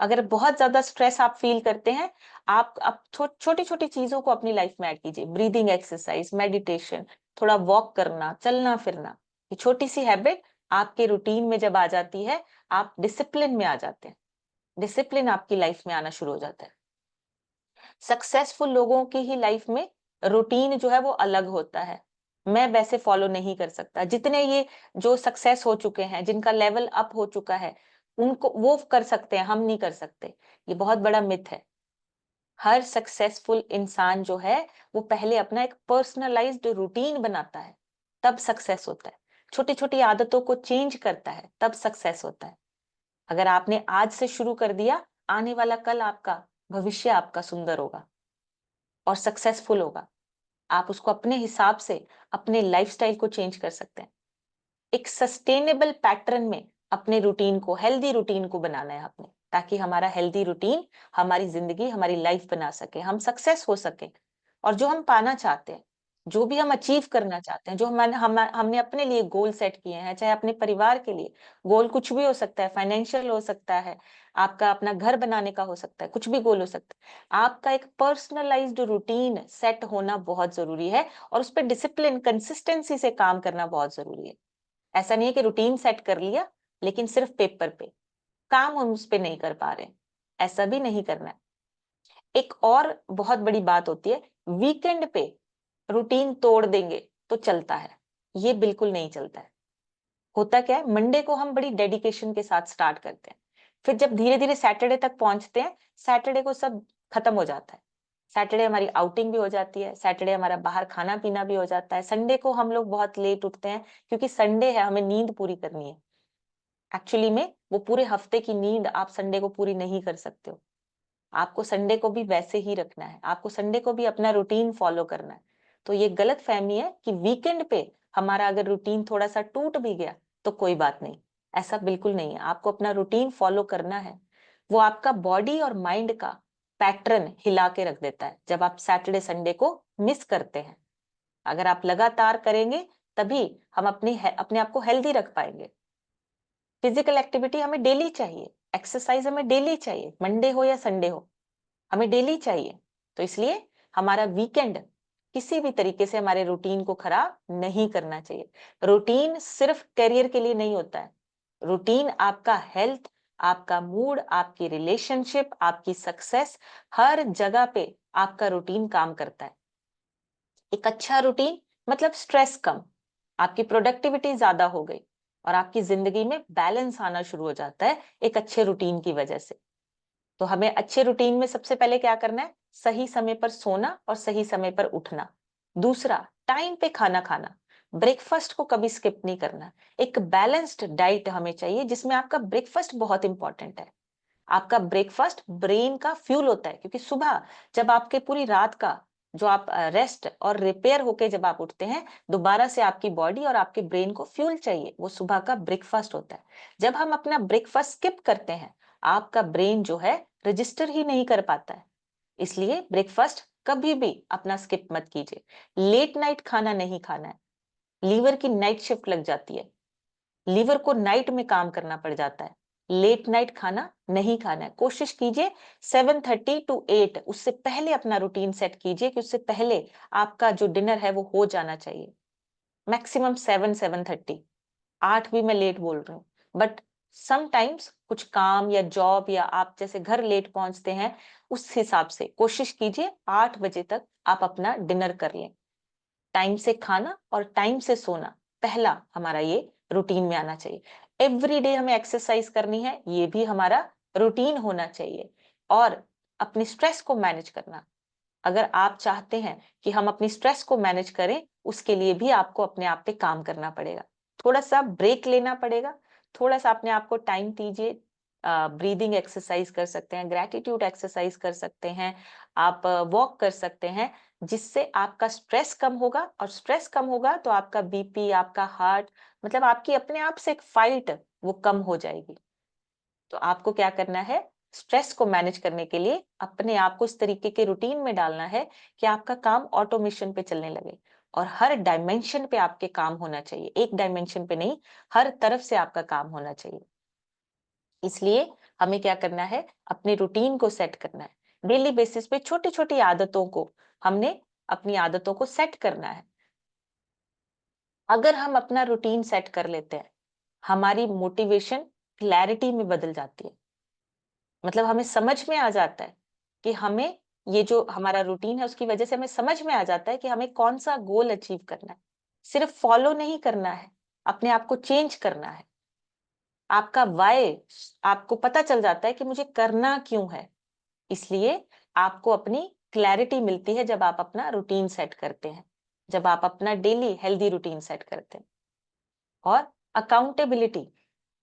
Speaker 1: अगर बहुत ज्यादा स्ट्रेस आप फील करते हैं, आप छोटी छोटी चीजों को अपनी लाइफ में ऐड कीजिए। ब्रीदिंग एक्सरसाइज, मेडिटेशन, थोड़ा वॉक करना, चलना फिरना, ये छोटी सी हैबिट आपके रूटीन में जब आ जाती है, आप डिसिप्लिन में आ जाते हैं। डिसिप्लिन आपकी लाइफ में आना शुरू हो जाता है। सक्सेसफुल लोगों की ही लाइफ में रूटीन जो है वो अलग होता है। मैं वैसे फॉलो नहीं कर सकता। जितने ये जो सक्सेस हो चुके हैं, जिनका लेवल अप हो चुका है, उनको वो कर सकते हैं, हम नहीं कर सकते। ये बहुत बड़ा मिथ है। हर सक्सेसफुल इंसान जो है वो पहले अपना एक पर्सनलाइज्ड रूटीन बनाता है, तब सक्सेस होता है। छोटी छोटी आदतों को चेंज करता है, तब सक्सेस होता है। अगर आपने आज से शुरू कर दिया, आने वाला कल आपका, भविष्य आपका सुंदर होगा और सक्सेसफुल होगा। आप उसको अपने हिसाब से अपने लाइफस्टाइल को चेंज कर सकते हैं। एक सस्टेनेबल पैटर्न में अपने रूटीन को, हेल्दी रूटीन को बनाना है आपने, ताकि हमारा हेल्दी रूटीन हमारी जिंदगी, हमारी लाइफ बना सके, हम सक्सेस हो सके। और जो हम पाना चाहते हैं, जो भी हम अचीव करना चाहते हैं, जो हमने अपने लिए गोल सेट किए हैं, चाहे अपने परिवार के लिए गोल कुछ भी हो सकता है, फाइनेंशियल हो सकता है, आपका अपना घर बनाने का हो सकता है, कुछ भी गोल हो सकता है। आपका एक पर्सनलाइज्ड रूटीन सेट होना बहुत जरूरी है और उस पर डिसिप्लिन कंसिस्टेंसी से काम करना बहुत जरूरी है। ऐसा नहीं है कि रूटीन सेट कर लिया लेकिन सिर्फ पेपर पे, काम हम उस पे नहीं कर पा रहे, ऐसा भी नहीं करना है। एक और बहुत बड़ी बात होती है, वीकेंड पे रूटीन तोड़ देंगे तो चलता है, ये बिल्कुल नहीं चलता है। होता क्या है, मंडे को हम बड़ी डेडिकेशन के साथ स्टार्ट करते हैं, फिर जब धीरे धीरे सैटरडे तक पहुंचते हैं, सैटरडे को सब खत्म हो जाता है। सैटरडे हमारी आउटिंग भी हो जाती है, सैटरडे हमारा बाहर खाना पीना भी हो जाता है, संडे को हम लोग बहुत लेट उठते हैं क्योंकि संडे है, हमें नींद पूरी करनी है। एक्चुअली में वो पूरे हफ्ते की नींद आप संडे को पूरी नहीं कर सकते हो। आपको संडे को भी वैसे ही रखना है, आपको संडे को भी अपना रूटीन फॉलो करना है। तो ये गलत फहमी है कि वीकेंड पे हमारा अगर रूटीन थोड़ा सा टूट भी गया तो कोई बात नहीं, ऐसा बिल्कुल नहीं है। आपको अपना रूटीन फॉलो करना है। वो आपका बॉडी और माइंड का पैटर्न हिला के रख देता है जब आप सैटरडे संडे को मिस करते हैं। अगर आप लगातार करेंगे तभी हम अपने आप को हेल्दी रख पाएंगे। फिजिकल एक्टिविटी हमें डेली चाहिए, एक्सरसाइज हमें डेली चाहिए, मंडे हो या संडे हो, हमें डेली चाहिए। तो इसलिए हमारा वीकेंड किसी भी तरीके से हमारे रूटीन को खराब नहीं करना चाहिए। रूटीन सिर्फ करियर के लिए नहीं होता है, रूटीन आपका हेल्थ, आपका मूड, आपकी रिलेशनशिप, आपकी सक्सेस, हर जगह पे आपका रूटीन काम करता है। एक अच्छा रूटीन मतलब स्ट्रेस कम, आपकी प्रोडक्टिविटी ज्यादा हो गई और आपकी जिंदगी में बैलेंस आना शुरू हो जाता है एक अच्छे रूटीन की वजह से। तो हमें अच्छे रूटीन में सबसे पहले क्या करना है, सही समय पर सोना और सही समय पर उठना। दूसरा, टाइम पे खाना खाना, ब्रेकफास्ट को कभी स्किप नहीं करना। एक बैलेंस्ड डाइट हमें चाहिए जिसमें आपका ब्रेकफास्ट बहुत इंपॉर्टेंट है। आपका ब्रेकफास्ट ब्रेन का फ्यूल होता है, क्योंकि सुबह जब आपके पूरी रात का जो आप रेस्ट और रिपेयर होके जब आप उठते हैं, दोबारा से आपकी बॉडी और आपके ब्रेन को फ्यूल चाहिए, वो सुबह का ब्रेकफास्ट होता है। जब हम अपना ब्रेकफास्ट स्किप करते हैं, आपका ब्रेन जो है रजिस्टर ही नहीं कर पाता है। इसलिए ब्रेकफास्ट कभी भी अपना स्किप मत कीजिए। लेट नाइट खाना नहीं खाना है, लीवर की नाइट शिफ्ट लग जाती है, लीवर को नाइट में काम करना पड़ जाता है। लेट नाइट खाना नहीं खाना है। कोशिश कीजिए 7:30 to 8 उससे पहले अपना रूटीन सेट कीजिए कि उससे पहले आपका जो डिनर है वो हो जाना चाहिए। मैक्सिमम 7-7:30, 8 भी मैं लेट बोल रही हूँ, बट समटाइम्स कुछ काम या जॉब या आप जैसे घर लेट पहुंचते हैं, उस हिसाब से कोशिश कीजिए 8 बजे तक आप अपना डिनर कर लें। टाइम से खाना और टाइम से सोना पहला हमारा ये रूटीन में आना चाहिए। एवरी डे हमें एक्सरसाइज करनी है, ये भी हमारा रूटीन होना चाहिए। और अपनी स्ट्रेस को मैनेज करना, अगर आप चाहते हैं कि हम अपनी स्ट्रेस को मैनेज करें, उसके लिए भी आपको अपने आप पे काम करना पड़ेगा। थोड़ा सा ब्रेक लेना पड़ेगा, थोड़ा सा अपने आप को टाइम दीजिए। ब्रीदिंग एक्सरसाइज कर सकते हैं, ग्रेटिट्यूड एक्सरसाइज कर सकते हैं, आप वॉक कर सकते हैं, जिससे आपका स्ट्रेस कम होगा। और स्ट्रेस कम होगा तो आपका बीपी, आपका हार्ट, मतलब आपकी अपने आप से एक फाइट वो कम हो जाएगी। तो आपको क्या करना है, स्ट्रेस को मैनेज करने के लिए अपने आप को इस तरीके के रूटीन में डालना है कि आपका काम ऑटोमेशन पे चलने लगे और हर डायमेंशन पे आपके काम होना चाहिए, एक डायमेंशन पे नहीं, हर तरफ से आपका काम होना चाहिए। इसलिए हमें क्या करना है, अपने रूटीन को सेट करना है। डेली बेसिस पे छोटी छोटी आदतों को हमने अपनी आदतों को सेट करना है। अगर हम अपना रूटीन सेट कर लेते हैं, हमारी मोटिवेशन क्लैरिटी में बदल जाती है। मतलब हमें समझ में आ जाता है कि हमें ये जो हमारा रूटीन है उसकी वजह से हमें समझ में आ जाता है कि हमें कौन सा गोल अचीव करना है। सिर्फ फॉलो नहीं करना है, अपने आप को चेंज करना है। आपका वाय आपको पता चल जाता है कि मुझे करना क्यों है। इसलिए आपको अपनी क्लैरिटी मिलती है जब आप अपना रूटीन सेट करते हैं, जब आप अपना डेली हेल्दी रूटीन सेट करते हैं। और अकाउंटेबिलिटी,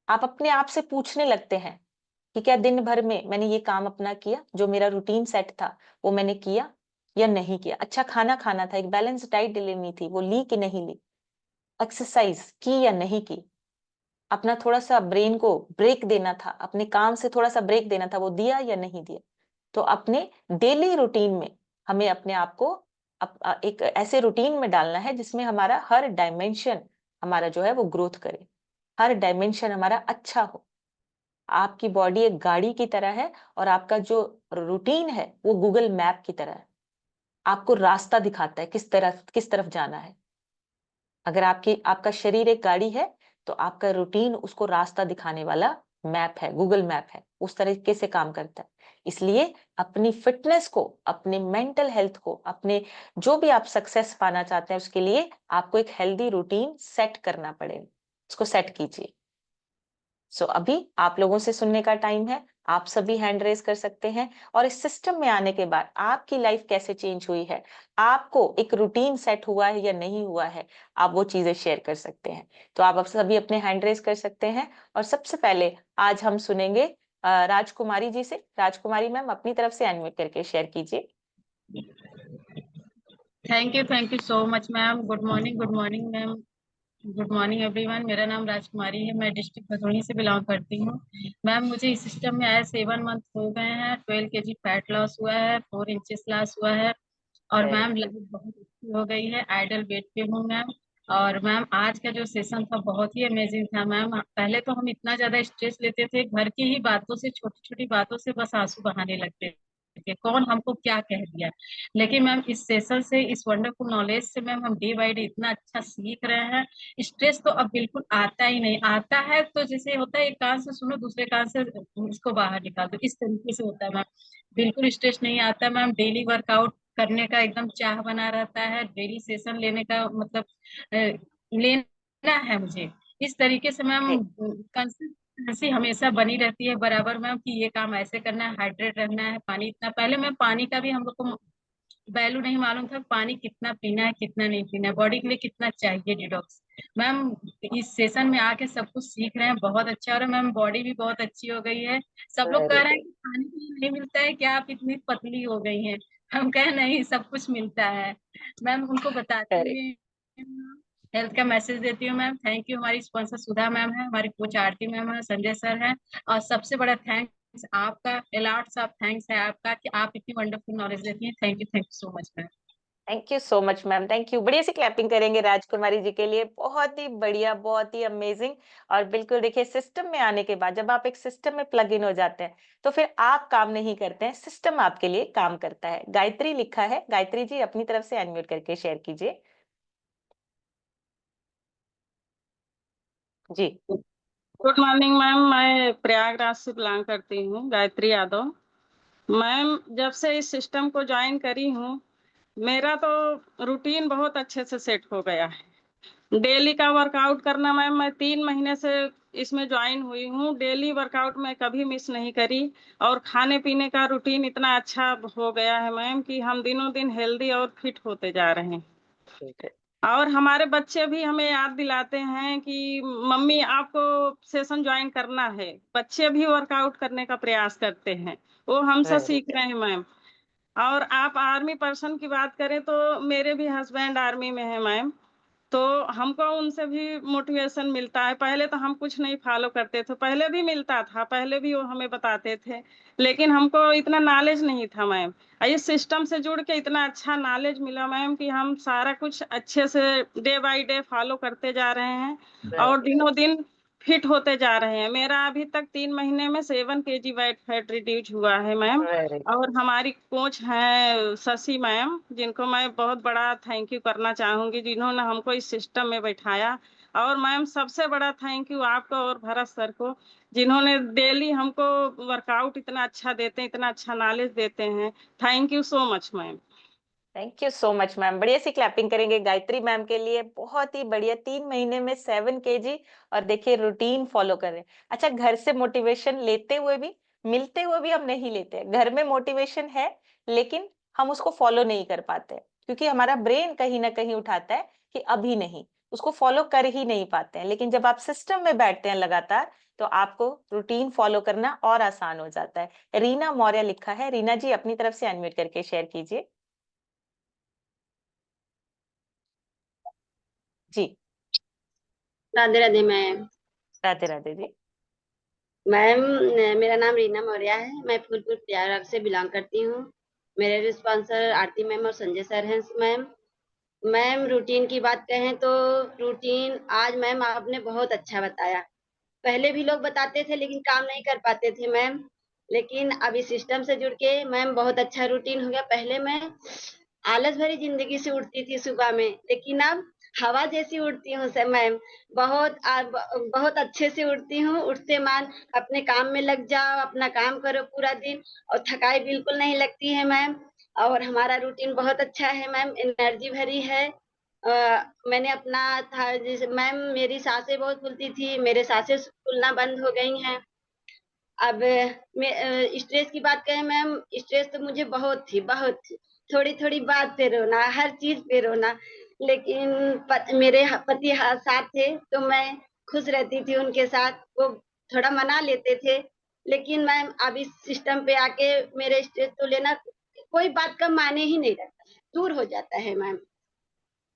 Speaker 1: आप अपने आप से पूछने लगते हैं कि क्या दिन भर में मैंने ये काम अपना किया, जो मेरा रूटीन सेट था वो मैंने किया या नहीं किया। अच्छा खाना खाना था, एक बैलेंस डाइट लेनी थी, वो ली कि नहीं ली। एक्सरसाइज की या नहीं की। अपना थोड़ा सा ब्रेन को ब्रेक देना था, अपने काम से थोड़ा सा ब्रेक देना था, वो दिया या नहीं दिया। तो अपने डेली रूटीन में हमें अपने आप को एक ऐसे रूटीन में डालना है जिसमें हमारा हर डायमेंशन हमारा जो है वो ग्रोथ करे, हर डायमेंशन हमारा अच्छा हो। आपकी बॉडी एक गाड़ी की तरह है और आपका जो रूटीन है वो गूगल मैप की तरह है। आपको रास्ता दिखाता है किस तरफ जाना है। अगर आपका शरीर एक गाड़ी है तो आपका रूटीन उसको रास्ता दिखाने वाला मैप है, गूगल मैप है, उस तरीके से काम करता है। इसलिए अपनी फिटनेस को, अपने मेंटल हेल्थ को, अपने जो भी आप सक्सेस पाना चाहते हैं उसके लिए आपको एक हेल्दी रूटीन सेट करना पड़ेगा। उसको सेट कीजिए। अभी आप लोगों से सुनने का टाइम है। आप सभी हैंड रेज कर सकते हैं और इस सिस्टम में आने के बाद आपकी लाइफ कैसे चेंज हुई है, आपको एक रूटीन सेट हुआ है या नहीं हुआ है, आप वो चीजें शेयर कर सकते हैं। तो आप अब सभी अपने हैंड रेज कर सकते हैं। और सबसे पहले आज हम सुनेंगे राजकुमारी जी से। राजकुमारी मैम, अपनी तरफ से अनम्यूट करके शेयर कीजिए।
Speaker 2: Thank you so much ma'am. Good morning ma'am. Good morning everyone. मेरा नाम राजकुमारी है, मैं डिस्ट्रिक्ट भदोही से बिलोंग करती हूँ। मैम मुझे इस सिस्टम में आए 7 मंथ हो गए हैं। 12 kg फैट लॉस हुआ है, 4 इंचेस लॉस हुआ है और
Speaker 1: वेरी
Speaker 2: मैम
Speaker 1: गुड।
Speaker 2: लाइफ बहुत अच्छी हो गई है। आइडल वेट पे हूँ मैम। और मैम आज का जो सेशन था बहुत ही अमेजिंग था मैम। पहले तो हम इतना ज्यादा स्ट्रेस लेते थे, घर की ही बातों से, छोटी छोटी बातों से बस आंसू बहाने लगते थे, कौन हमको क्या कह दिया। लेकिन मैम इस सेशन से, इस वंडरफुल नॉलेज से मैम हम डे बाय डे इतना अच्छा सीख रहे हैं। स्ट्रेस तो अब बिल्कुल आता ही नहीं। आता है तो जैसे होता है एक कान से सुनो दूसरे कान से उसको बाहर निकाल दो, इस तरीके से होता है मैम। बिल्कुल स्ट्रेस नहीं आता मैम। डेली वर्कआउट करने का एकदम चाह बना रहता है। डेली सेशन लेने का मतलब लेना है मुझे। इस तरीके से मैम कंसिस्टेंसी हमेशा बनी रहती है बराबर मैम, कि ये काम ऐसे करना है, हाइड्रेट रहना है, पानी इतना। पहले मैं पानी का भी हम लोग को वैल्यू नहीं मालूम था, पानी कितना पीना है कितना नहीं पीना है, बॉडी के लिए कितना चाहिए डिटॉक्स। मैम इस सेशन में आके सब कुछ सीख रहे हैं, बहुत अच्छा हो रहा है मैम। बॉडी भी बहुत अच्छी हो गई है। सब लोग
Speaker 1: वेरी
Speaker 2: कह रहे हैं
Speaker 1: गुड।
Speaker 2: कि पानी भी नहीं मिलता है क्या, आप इतनी पतली हो गई हैं। हम कहे नहीं, सब कुछ मिलता है मैम। उनको बताती
Speaker 1: वेरी।
Speaker 2: भी हेल्थ का मैसेज देती हूँ मैम। Thank you. हमारी स्पॉन्सर सुधा मैम है, हमारी कोच आरती मैम है, संजय सर है। और सबसे बड़ा थैंक्स आपका, लॉट्स ऑफ थैंक्स है आपका कि आप इतनी वंडरफुल नॉलेज देती हैं। Thank you so much ma'am.
Speaker 1: Thank you so much ma'am, thank you. बढ़िया सी क्लैपिंग करेंगे राजकुमारी जी के लिए। बहुत ही बढ़िया, बहुत ही अमेजिंग। और बिल्कुल देखिए, सिस्टम में आने के बाद जब आप एक सिस्टम में प्लग इन हो जाते हैं तो फिर आप काम नहीं करते हैं, सिस्टम आपके लिए काम करता है। गायत्री लिखा है, गायत्री जी अपनी तरफ से अनम्यूट करके शेयर कीजिए जी।
Speaker 3: Good morning ma'am. मैं प्रयागराज से बिलोंग करती हूँ, गायत्री यादव। मैम जब से इस सिस्टम को ज्वाइन करी हूँ, मेरा तो रूटीन बहुत अच्छे से सेट हो गया है। डेली का वर्कआउट करना मैम, मैं 3 महीने से इसमें ज्वाइन हुई हूँ। डेली वर्कआउट मैं कभी मिस नहीं करी। और खाने पीने का रूटीन इतना अच्छा हो गया है मैम कि हम दिनों दिन हेल्दी और फिट होते जा रहे हैं।
Speaker 1: ठीक है।
Speaker 3: और हमारे बच्चे भी हमें याद दिलाते हैं कि मम्मी आपको सेशन ज्वाइन करना है। बच्चे भी वर्कआउट करने का प्रयास करते हैं, वो हमसे
Speaker 1: वेरी
Speaker 3: सीख
Speaker 1: गुड।
Speaker 3: रहे हैं मैम। और आप आर्मी पर्सन की बात करें तो मेरे भी हस्बैंड आर्मी में है मैम। तो हमको उनसे भी मोटिवेशन मिलता है। पहले तो हम कुछ नहीं फॉलो करते थे, पहले भी मिलता था, पहले भी वो हमें बताते थे, लेकिन हमको इतना नॉलेज नहीं था मैम। इस सिस्टम से जुड़ के इतना अच्छा नॉलेज मिला मैम कि हम सारा कुछ अच्छे से डे बाय डे फॉलो करते जा रहे हैं और
Speaker 1: वेरी
Speaker 3: दिनों दिन फिट होते जा रहे हैं। मेरा अभी तक 3 महीने में 7 kg वाइट फैट रिड्यूस हुआ है मैम।
Speaker 1: वेरी
Speaker 3: और हमारी कोच हैं शशि मैम, जिनको मैं बहुत बड़ा थैंक यू करना चाहूंगी, जिन्होंने हमको इस सिस्टम में बैठाया। और मैम सबसे बड़ा थैंक यू आपको और भरत सर को, जिन्होंने डेली हमको वर्कआउट इतना अच्छा देते हैं, इतना अच्छा नॉलेज देते हैं। Thank you so much ma'am.
Speaker 1: Thank you so much ma'am. बढ़िया सी क्लैपिंग करेंगे गायत्री मैम के लिए। बहुत ही बढ़िया, 3 महीने में 7 kg। और देखिए रूटीन फॉलो कर रहे हैं। अच्छा, घर से मोटिवेशन लेते हुए भी, मिलते हुए भी हम नहीं लेते हैं। घर में मोटिवेशन है लेकिन हम उसको फॉलो नहीं कर पाते हैं, क्योंकि हमारा ब्रेन कहीं ना कहीं उठाता है कि अभी नहीं, उसको फॉलो कर ही नहीं पाते हैं। लेकिन जब आप सिस्टम में बैठते हैं लगातार तो आपको रूटीन फॉलो करना और आसान हो जाता है। रीना मौर्य लिखा है। रीना जी अपनी तरफ से अनम्यूट करके शेयर कीजिए जी।
Speaker 4: राधे राधे मैम।
Speaker 1: राधे राधे जी।
Speaker 4: मैम मेरा नाम रीना मौर्य है, मैं फूलपुर प्रयागराज से बिलोंग करती हूँ। मेरे स्पॉन्सर आरती मैम और संजय सर हैं मैम। मैम रूटीन की बात कहें तो रूटीन आज मैम आपने बहुत अच्छा बताया। पहले भी लोग बताते थे लेकिन काम नहीं कर पाते थे मैम। लेकिन अब इस सिस्टम से जुड़ के मैम बहुत अच्छा रूटीन हो गया। पहले मैं आलस भरी ज़िंदगी से उठती थी सुबह में, लेकिन अब हवा जैसी उड़ती हूँ स मैम। बहुत अच्छे से उड़ती हूँ, उठते मान अपने काम में लग जाओ, अपना काम करो पूरा दिन और थकाई बिल्कुल नहीं लगती है मैम। और हमारा रूटीन बहुत अच्छा है मैम, एनर्जी भरी है। मैंने अपना था जैसे मैम मेरी साँसें बहुत फूलती थी, मेरे साँसें फूलना बंद हो गई हैं। अब स्ट्रेस की बात करें मैम, स्ट्रेस तो मुझे बहुत थी। थोड़ी-थोड़ी बात पे रोना, हर चीज़ पे रोना। लेकिन मेरे पति साथ थे, तो मैं खुश रहती थी उनके साथ। वो थोड़ा मना लेते थे। लेकिन मैम अब इस सिस्टम पे आके मेरे स्ट्रेस तो लेना कोई बात का मायने ही नहीं रखता, दूर हो जाता है मैम।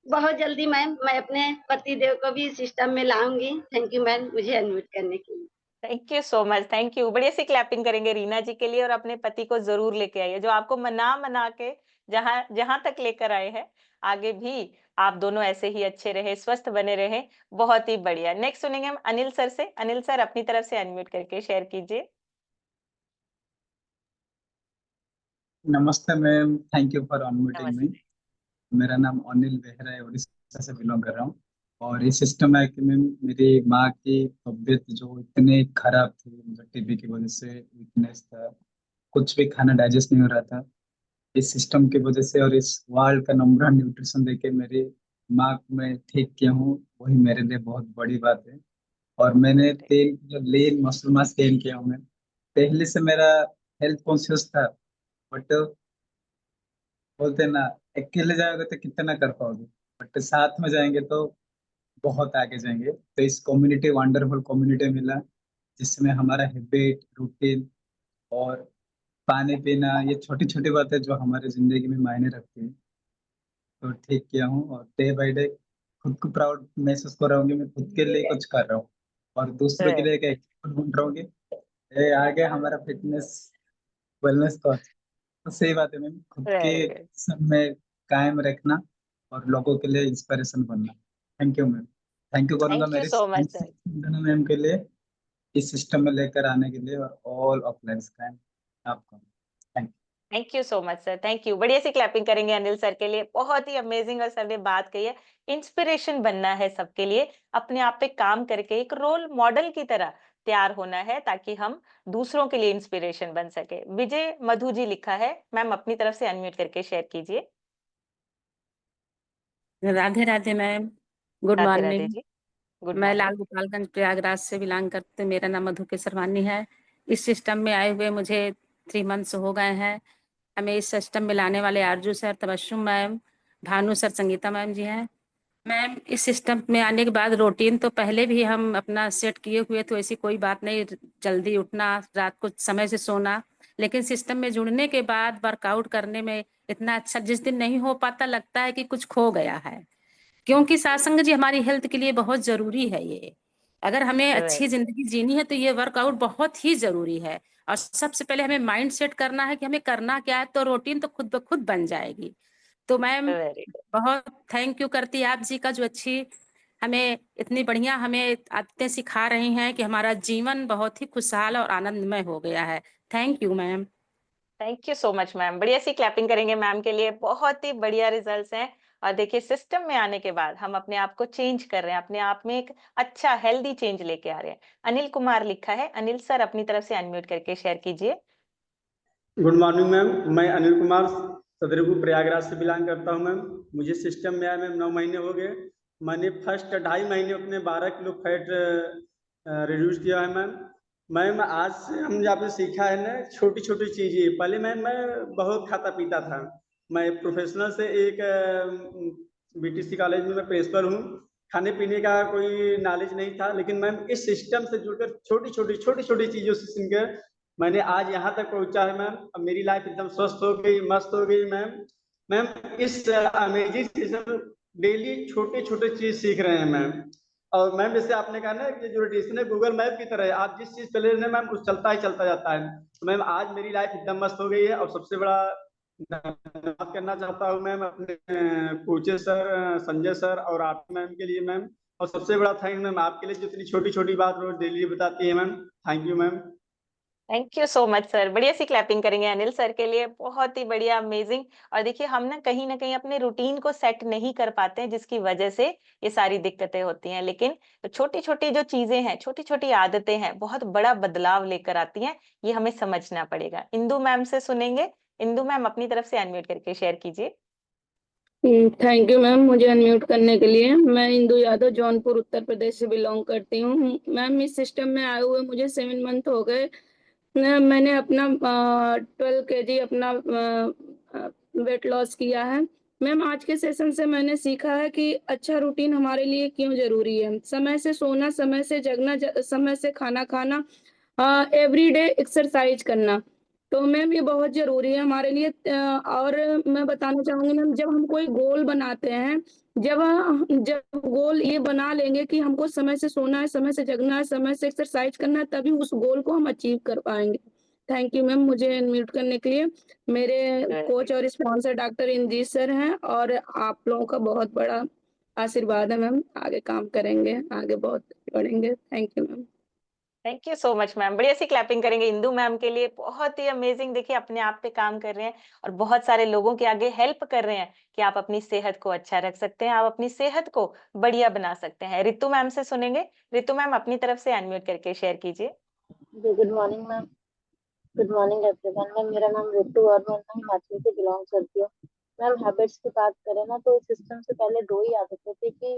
Speaker 4: बहुत जल्दी मैम मैं अपने पति देव को भी इस सिस्टम में लाऊँगी। थैंक यू मैम मुझे अनम्यूट करने के लिए।
Speaker 1: Thank you so much, thank you. बढ़िया सी क्लैपिंग करेंगे रीना जी के लिए और अपने पति को ज़रूर लेके आइए, जो आपको मना के जहाँ तक लेकर आए हैं, आगे भी आप दोनों ऐसे ही अच्छे रहे, स्वस्थ बने रहें, बहुत ही बढ़िया। नेक्स्ट सुनेंगे हम अनिल सर से। अनिल सर अपनी तरफ से अनम्यूट करके शेयर कीजिए।
Speaker 5: नमस्ते ma'am, thank you for unmuting me.
Speaker 1: नमस्ते।
Speaker 5: मेरा नाम अनिल बेहरा है, उड़ीसा से बिलोंग कर रहा हूँ। और इस सिस्टम है कि मैम मेरी माँ की तबीयत जो इतनी खराब थी, मतलब टीबी की वजह से वीकनेस था, कुछ भी खाना डाइजेस्ट नहीं हो रहा था। इस सिस्टम की वजह से और इस वर्ल्ड का नंबर 1 न्यूट्रिशन देके मेरी माँ को मैं ठीक किया हूँ, वही मेरे लिए बहुत बड़ी बात है। और मैंने
Speaker 1: अरे,
Speaker 5: तेल जो लीन मसल मास गेन किया हूँ मैं। पहले से मेरा हेल्थ कॉन्शियस था, बट बोलते हैं ना, अकेले जाओगे तो कितना कर पाओगे, बट साथ में जाएंगे तो बहुत आगे जाएंगे। तो इस कम्युनिटी, वंडरफुल कम्युनिटी मिला, जिसमें हमारा हैबिट, रूटीन और पानी पीना, ये छोटी छोटी बातें जो हमारी जिंदगी में मायने रखती है, तो ठीक किया हूँ। और डे बाय डे खुद को प्राउड महसूस कर रहा हूँ कि मैं खुद के लिए कुछ कर रहा हूँ और दूसरों के लिए एक एग्जाम्पल बन रहा हूँ कि ये आगे हमारा फिटनेस वेलनेस का। तो सही बात है मैम, खुद के
Speaker 1: वेरी गुड।
Speaker 5: सब में कायम रखना और लोगों के लिए इंस्पिरेशन बनना। Thank you ma'am. Thank you करूंगा
Speaker 1: थैंक यू
Speaker 5: मेरे
Speaker 1: सो मच सर।
Speaker 5: मैम के लिए, इस सिस्टम में लेकर आने के लिए, और ऑल ऑफलाइन का आपको thank
Speaker 1: thank you so much sir, thank you. बढ़िया सी क्लैपिंग करेंगे अनिल सर के लिए, बहुत ही अमेजिंग। और सर ने बात कही है, इंस्पिरेशन बनना है सबके लिए, अपने आप पे काम करके एक रोल मॉडल की तरह तैयार होना है, ताकि हम दूसरों के लिए इंस्पिरेशन बन सके। विजय मधु जी लिखा है, मैम अपनी तरफ से अनम्यूट करके शेयर कीजिए।
Speaker 6: Radhe Radhe ma'am, good
Speaker 1: Radhe Radhe
Speaker 6: morning.
Speaker 1: जी, गुड
Speaker 6: मैं
Speaker 1: मॉर्निंग।
Speaker 6: लाल गोपालगंज प्रयागराज से बिलोंग करते, मेरा नाम मधु केसरवानी है। इस सिस्टम में आए हुए मुझे 3 मंथ्स हो गए हैं। हमें इस सिस्टम में लाने वाले Arzoo sir, Tabassum ma'am, Bhanu sir, Sangeeta ma'am ji हैं। मैम इस सिस्टम में आने के बाद रूटीन तो पहले भी हम अपना सेट किए हुए, तो ऐसी कोई बात नहीं, जल्दी उठना, रात को समय से सोना। लेकिन सिस्टम में जुड़ने के बाद वर्कआउट करने में इतना अच्छा जिस दिन नहीं हो पाता, लगता है कि कुछ खो गया है। क्योंकि सत्संग जी हमारी हेल्थ के लिए बहुत जरूरी है ये। अगर हमें अच्छी
Speaker 1: वेरी
Speaker 6: जिंदगी जीनी है तो ये वर्कआउट बहुत ही जरूरी है। और सबसे पहले हमें माइंड सेट करना है कि हमें करना क्या है, तो रूटीन तो खुद ब खुद बन जाएगी। तो मैम
Speaker 1: वेरी गुड।
Speaker 6: बहुत थैंक यू करती है आप जी का, जो अच्छी हमें इतनी बढ़िया हमें आदतें सिखा रही हैं कि हमारा जीवन बहुत ही खुशहाल और आनंदमय हो गया है। Thank you ma'am.
Speaker 1: Thank you so much ma'am. बढ़िया सी क्लैपिंग करेंगे मैम के लिए, बहुत ही बढ़िया रिजल्ट्स हैं। और देखिए, सिस्टम में आने के बाद हम अपने आप को चेंज कर रहे हैं, अपने आप में एक अच्छा हेल्दी चेंज लेके आ रहे हैं। अनिल कुमार लिखा है, अनिल सर अपनी तरफ से अनम्यूट करके शेयर कीजिए।
Speaker 7: गुड मॉर्निंग मैम, मैं अनिल कुमार सदरपुर प्रयागराज से बिलोंग करता हूं मैम। मुझे सिस्टम में आया मैम 9 महीने हो गए। मैंने फर्स्ट 2.5 महीने अपने 12 किलो फैट रिड्यूस किया है मैम। मैम आज से हमने आपने सीखा है ना, छोटी छोटी चीज़ें। पहले मैम मैं बहुत खाता पीता था। मैं प्रोफेशनल से एक बीटीसी कॉलेज में मैं प्रिंसिपल हूँ। खाने पीने का कोई नॉलेज नहीं था, लेकिन मैम इस सिस्टम से जुड़कर छोटी छोटी चीज़ों से सुनकर मैंने आज यहाँ तक पहुँचा है मैम। अब मेरी लाइफ एकदम स्वस्थ हो गई, मस्त हो गई मैम। मैम इस अमेजिंग सिस्टम डेली छोटे छोटे चीज सीख रहे हैं मैम। और मैम जैसे आपने कहा ना कि जो रेडिएशन है गूगल मैप की तरह है, आप जिस चीज पे ले रहे हैं मैम उस चलता ही चलता जाता है। तो मैम आज मेरी लाइफ एकदम मस्त हो गई है। और सबसे बड़ा धन्यवाद करना चाहता हूँ मैम अपने कोचेस सर, संजय सर और आप मैम के लिए मैम, और सबसे बड़ा थैंक मैम आपके लिए, जो इतनी छोटी छोटी बात रोज डेली बताती है ma'am. Thank you ma'am.
Speaker 1: Thank you so much sir. बढ़िया सी क्लैपिंग करेंगे अनिल सर के लिए, बहुत ही बढ़िया, अमेजिंग। और देखिए हम ना कहीं अपने रूटीन को सेट नहीं कर पाते हैं, जिसकी वजह से ये सारी दिक्कतें होती हैं। लेकिन छोटी छोटी जो चीजें हैं, छोटी छोटी आदतें हैं, बहुत बड़ा बदलाव लेकर आती हैं, ये हमें समझना पड़ेगा। इंदु मैम से सुनेंगे। इंदु मैम अपनी तरफ से अनम्यूट करके शेयर कीजिए।
Speaker 8: थैंक यू मैम मुझे अनम्यूट करने के लिए। मैं इंदु यादव जौनपुर उत्तर प्रदेश से बिलोंग करती हूँ। मैम इस सिस्टम में आए हुए मुझे 7 मंथ हो गए। मैंने अपना 12 kg अपना वेट लॉस किया है। मैम आज के सेशन से मैंने सीखा है कि अच्छा रूटीन हमारे लिए क्यों जरूरी है। समय से सोना, समय से जगना, समय से खाना खाना, एवरीडे एक्सरसाइज करना, तो मैम ये बहुत जरूरी है हमारे लिए। और मैं बताना चाहूंगी मैम, जब हम कोई गोल बनाते हैं, जब गोल ये बना लेंगे कि हमको समय से सोना है, समय से जगना है, समय से एक्सरसाइज करना है, तभी उस गोल को हम अचीव कर पाएंगे। थैंक यू मैम मुझे अनम्यूट करने के लिए। मेरे कोच और स्पॉन्सर डॉक्टर इंजीत सर हैं, और आप लोगों का बहुत बड़ा आशीर्वाद है मैम। आगे काम करेंगे, आगे बहुत बढ़ेंगे। Thank you ma'am.
Speaker 1: Thank you so much ma'am. बढ़िया सी क्लैपिंग करेंगे इंदु मैम के लिए, बहुत ही अमेजिंग। देखिए अपने आप पे काम कर रहे हैं और बहुत सारे लोगों के आगे हेल्प कर रहे हैं कि आप अपनी सेहत को अच्छा रख सकते हैं, आप अपनी सेहत को बढ़िया बना सकते हैं। रितु मैम से सुनेंगे। रितु मैम अपनी तरफ से अनम्यूट करके शेयर कीजिए।
Speaker 9: Good morning ma'am. Good morning everyone. Ma'am मेरा नाम रितु और मैं हिमाचल से बिलोंग करती हूँ। मैम हैबिट्स की बात करें ना, तो सिस्टम से पहले 2 ही आदतें थी कि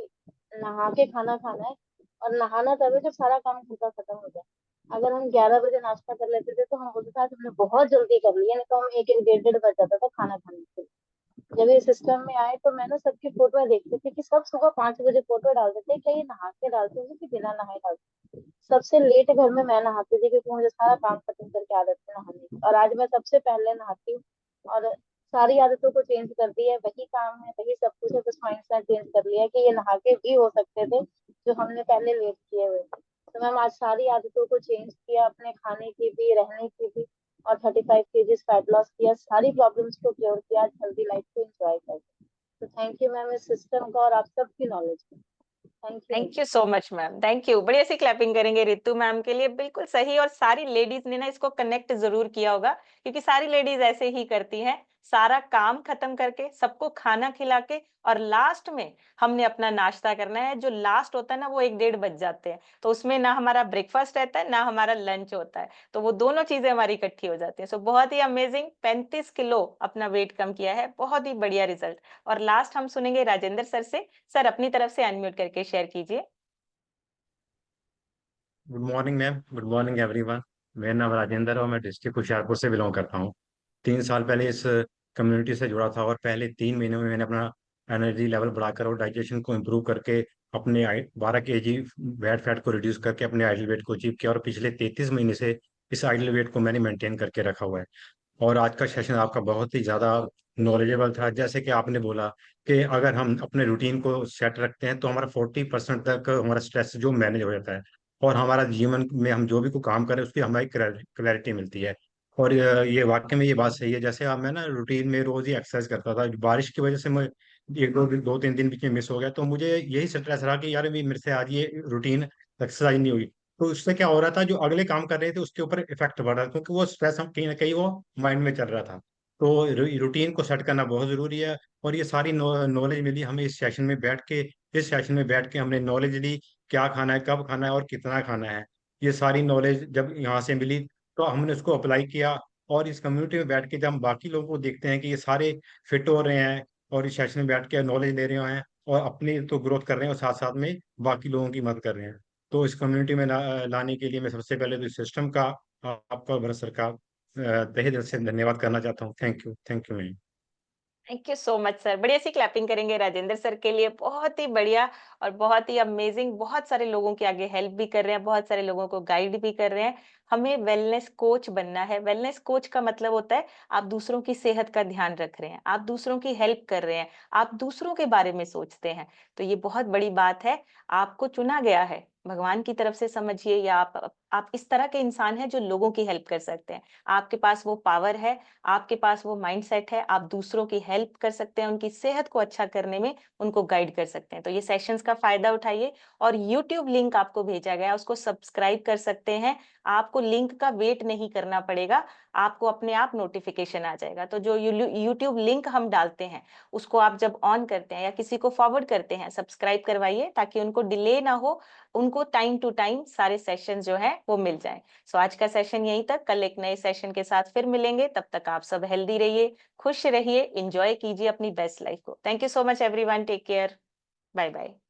Speaker 9: नहा के खाना खाना है, और नहाना तभी जब सारा काम पूरा खत्म हो जाए। अगर हम 11 बजे नाश्ता कर लेते थे तो हम बोलते थे आज हमने बहुत जल्दी कर लिया, नहीं तो हम 1 1 1:30 बज जाता था खाना खाने के लिए। जब ये सिस्टम में आए तो मैं ना सबकी फोटो देखती थी कि सब सुबह 5 बजे फोटो डालते थे, क्या ये नहा के डालते होंगे कि बिना नहाए डालते। सबसे लेट घर में मैं नहाती थी, क्योंकि मुझे सारा काम खत्म करके आदत है नहाने की, और आज मैं सबसे पहले नहाती हूँ। और सारी आदतों को चेंज कर दिया है, वही काम है, वही सब कुछ है, बस माइंडसेट चेंज कर लिया है कि ये नहा के भी हो सकते थे जो हमने पहले लेट किए हुए थे। तो मैम आज सारी आदतों को चेंज किया, अपने खाने की भी, रहने की भी, और 35 kg फैट लॉस किया, सारी प्रॉब्लम्स को क्योर किया, आज हेल्दी लाइफ को एंजॉय करते। तो थैंक यू मैम इस सिस्टम का और आप सबकी नॉलेज का।
Speaker 1: Thank you so much ma'am. Thank you. बढ़िया सी क्लैपिंग करेंगे रितु मैम के लिए। बिल्कुल सही। और सारी लेडीज ने ना इसको कनेक्ट जरूर किया होगा, क्योंकि सारी लेडीज ऐसे ही करती हैं, सारा काम खत्म करके, सबको खाना खिला के, और लास्ट में हमने अपना नाश्ता करना है। जो लास्ट होता है ना, वो 1 1:30 बज जाते हैं, तो उसमें ना हमारा ब्रेकफास्ट रहता है, ना हमारा लंच होता है, तो वो दोनों चीजें हमारी इकट्ठी हो जाती है। सो बहुत ही अमेजिंग। 35 किलो अपना वेट कम किया है, बहुत ही बढ़िया रिजल्ट। और लास्ट हम सुनेंगे राजेंद्र सर से। सर अपनी तरफ से अनम्यूट करके शेयर कीजिए।
Speaker 10: Good morning ma'am. Good morning everyone. मेरा नाम राजेंद्र है और मैं डिस्ट्रिक्ट होशियारपुर से बिलोंग करता हूँ। 3 साल पहले इस कम्युनिटी से जुड़ा था और पहले 3 महीनों में मैंने अपना एनर्जी लेवल बढ़ाकर और डाइजेशन को इम्प्रूव करके अपने 12 kg बैड फैट को रिड्यूस करके अपने आइडल वेट को अचीव किया, और पिछले 33 महीने से इस आइडल वेट को मैंने मेंटेन करके रखा हुआ है। और आज का सेशन आपका बहुत ही ज़्यादा नॉलेजेबल था। जैसे कि आपने बोला कि अगर हम अपने रूटीन को सेट रखते हैं तो हमारा 40% तक हमारा स्ट्रेस जो मैनेज हो जाता है, और हमारा जीवन में हम जो भी कोई काम करें उसकी हमारी क्लैरिटी मिलती है। और ये वाकई में ये बात सही है। जैसे अब मैं ना रूटीन में रोज ही एक्सरसाइज करता था, बारिश की वजह से मैं 1 2 3 दिन बीच में मिस हो गया, तो मुझे यही स्ट्रेस रहा कि यार मेरे से आज ये रूटीन एक्सरसाइज नहीं हुई। तो उससे क्या हो रहा था, जो अगले काम कर रहे थे उसके ऊपर इफेक्ट पड़ रहा था, क्योंकि वो स्ट्रेस हम कहीं ना कहीं वो माइंड में चल रहा था। तो रूटीन को सेट करना बहुत जरूरी है। और ये सारी नॉलेज मिली हमें इस सेशन में बैठ के। इस सेशन में बैठ के हमने नॉलेज ली, क्या खाना है, कब खाना है और कितना खाना है। ये सारी नॉलेज जब यहाँ से मिली तो हमने उसको अप्लाई किया। और इस कम्युनिटी में बैठ के जब हम बाकी लोगों को देखते हैं कि ये सारे फिट हो रहे हैं और इस सेशन में बैठ के नॉलेज ले रहे हैं और अपनी तो ग्रोथ कर रहे हैं और साथ साथ में बाकी लोगों की मदद कर रहे हैं, तो इस कम्युनिटी में लाने के लिए मैं सबसे पहले तो इस सिस्टम का, आपका भारत सरकार तहे दिल से धन्यवाद करना चाहता हूँ। Thank you ma'am.
Speaker 1: Thank you so much sir. बढ़िया सी क्लैपिंग करेंगे राजेंद्र सर के लिए। बहुत ही बढ़िया और बहुत ही अमेजिंग। बहुत सारे लोगों के आगे हेल्प भी कर रहे हैं, बहुत सारे लोगों को गाइड भी कर रहे हैं। हमें वेलनेस कोच बनना है। वेलनेस कोच का मतलब होता है आप दूसरों की सेहत का ध्यान रख रहे हैं, आप दूसरों की हेल्प कर रहे हैं, आप दूसरों के बारे में सोचते हैं। तो ये बहुत बड़ी बात है, आपको चुना गया है भगवान की तरफ से समझिए, या आप इस तरह के इंसान हैं जो लोगों की हेल्प कर सकते हैं। आपके पास वो पावर है, आपके पास वो माइंडसेट है, आप दूसरों की हेल्प कर सकते हैं, उनकी सेहत को अच्छा करने में उनको गाइड कर सकते हैं। तो ये सेशंस का फायदा उठाइए, और यूट्यूब लिंक आपको भेजा गया है, उसको सब्सक्राइब कर सकते हैं। आपको लिंक का वेट नहीं करना पड़ेगा, आपको अपने आप नोटिफिकेशन आ जाएगा। तो जो यूट्यूब लिंक हम डालते हैं उसको आप जब ऑन करते हैं या किसी को फॉरवर्ड करते हैं, सब्सक्राइब करवाइए ताकि उनको डिले ना हो, उनको टाइम टू टाइम सारे सेशन जो है वो मिल जाए। सो आज का सेशन यहीं तक, कल एक नए सेशन के साथ फिर मिलेंगे। तब तक आप सब हेल्दी रहिए, खुश रहिए, एंजॉय कीजिए अपनी बेस्ट लाइफ को। Thank you so much everyone, take care, bye bye.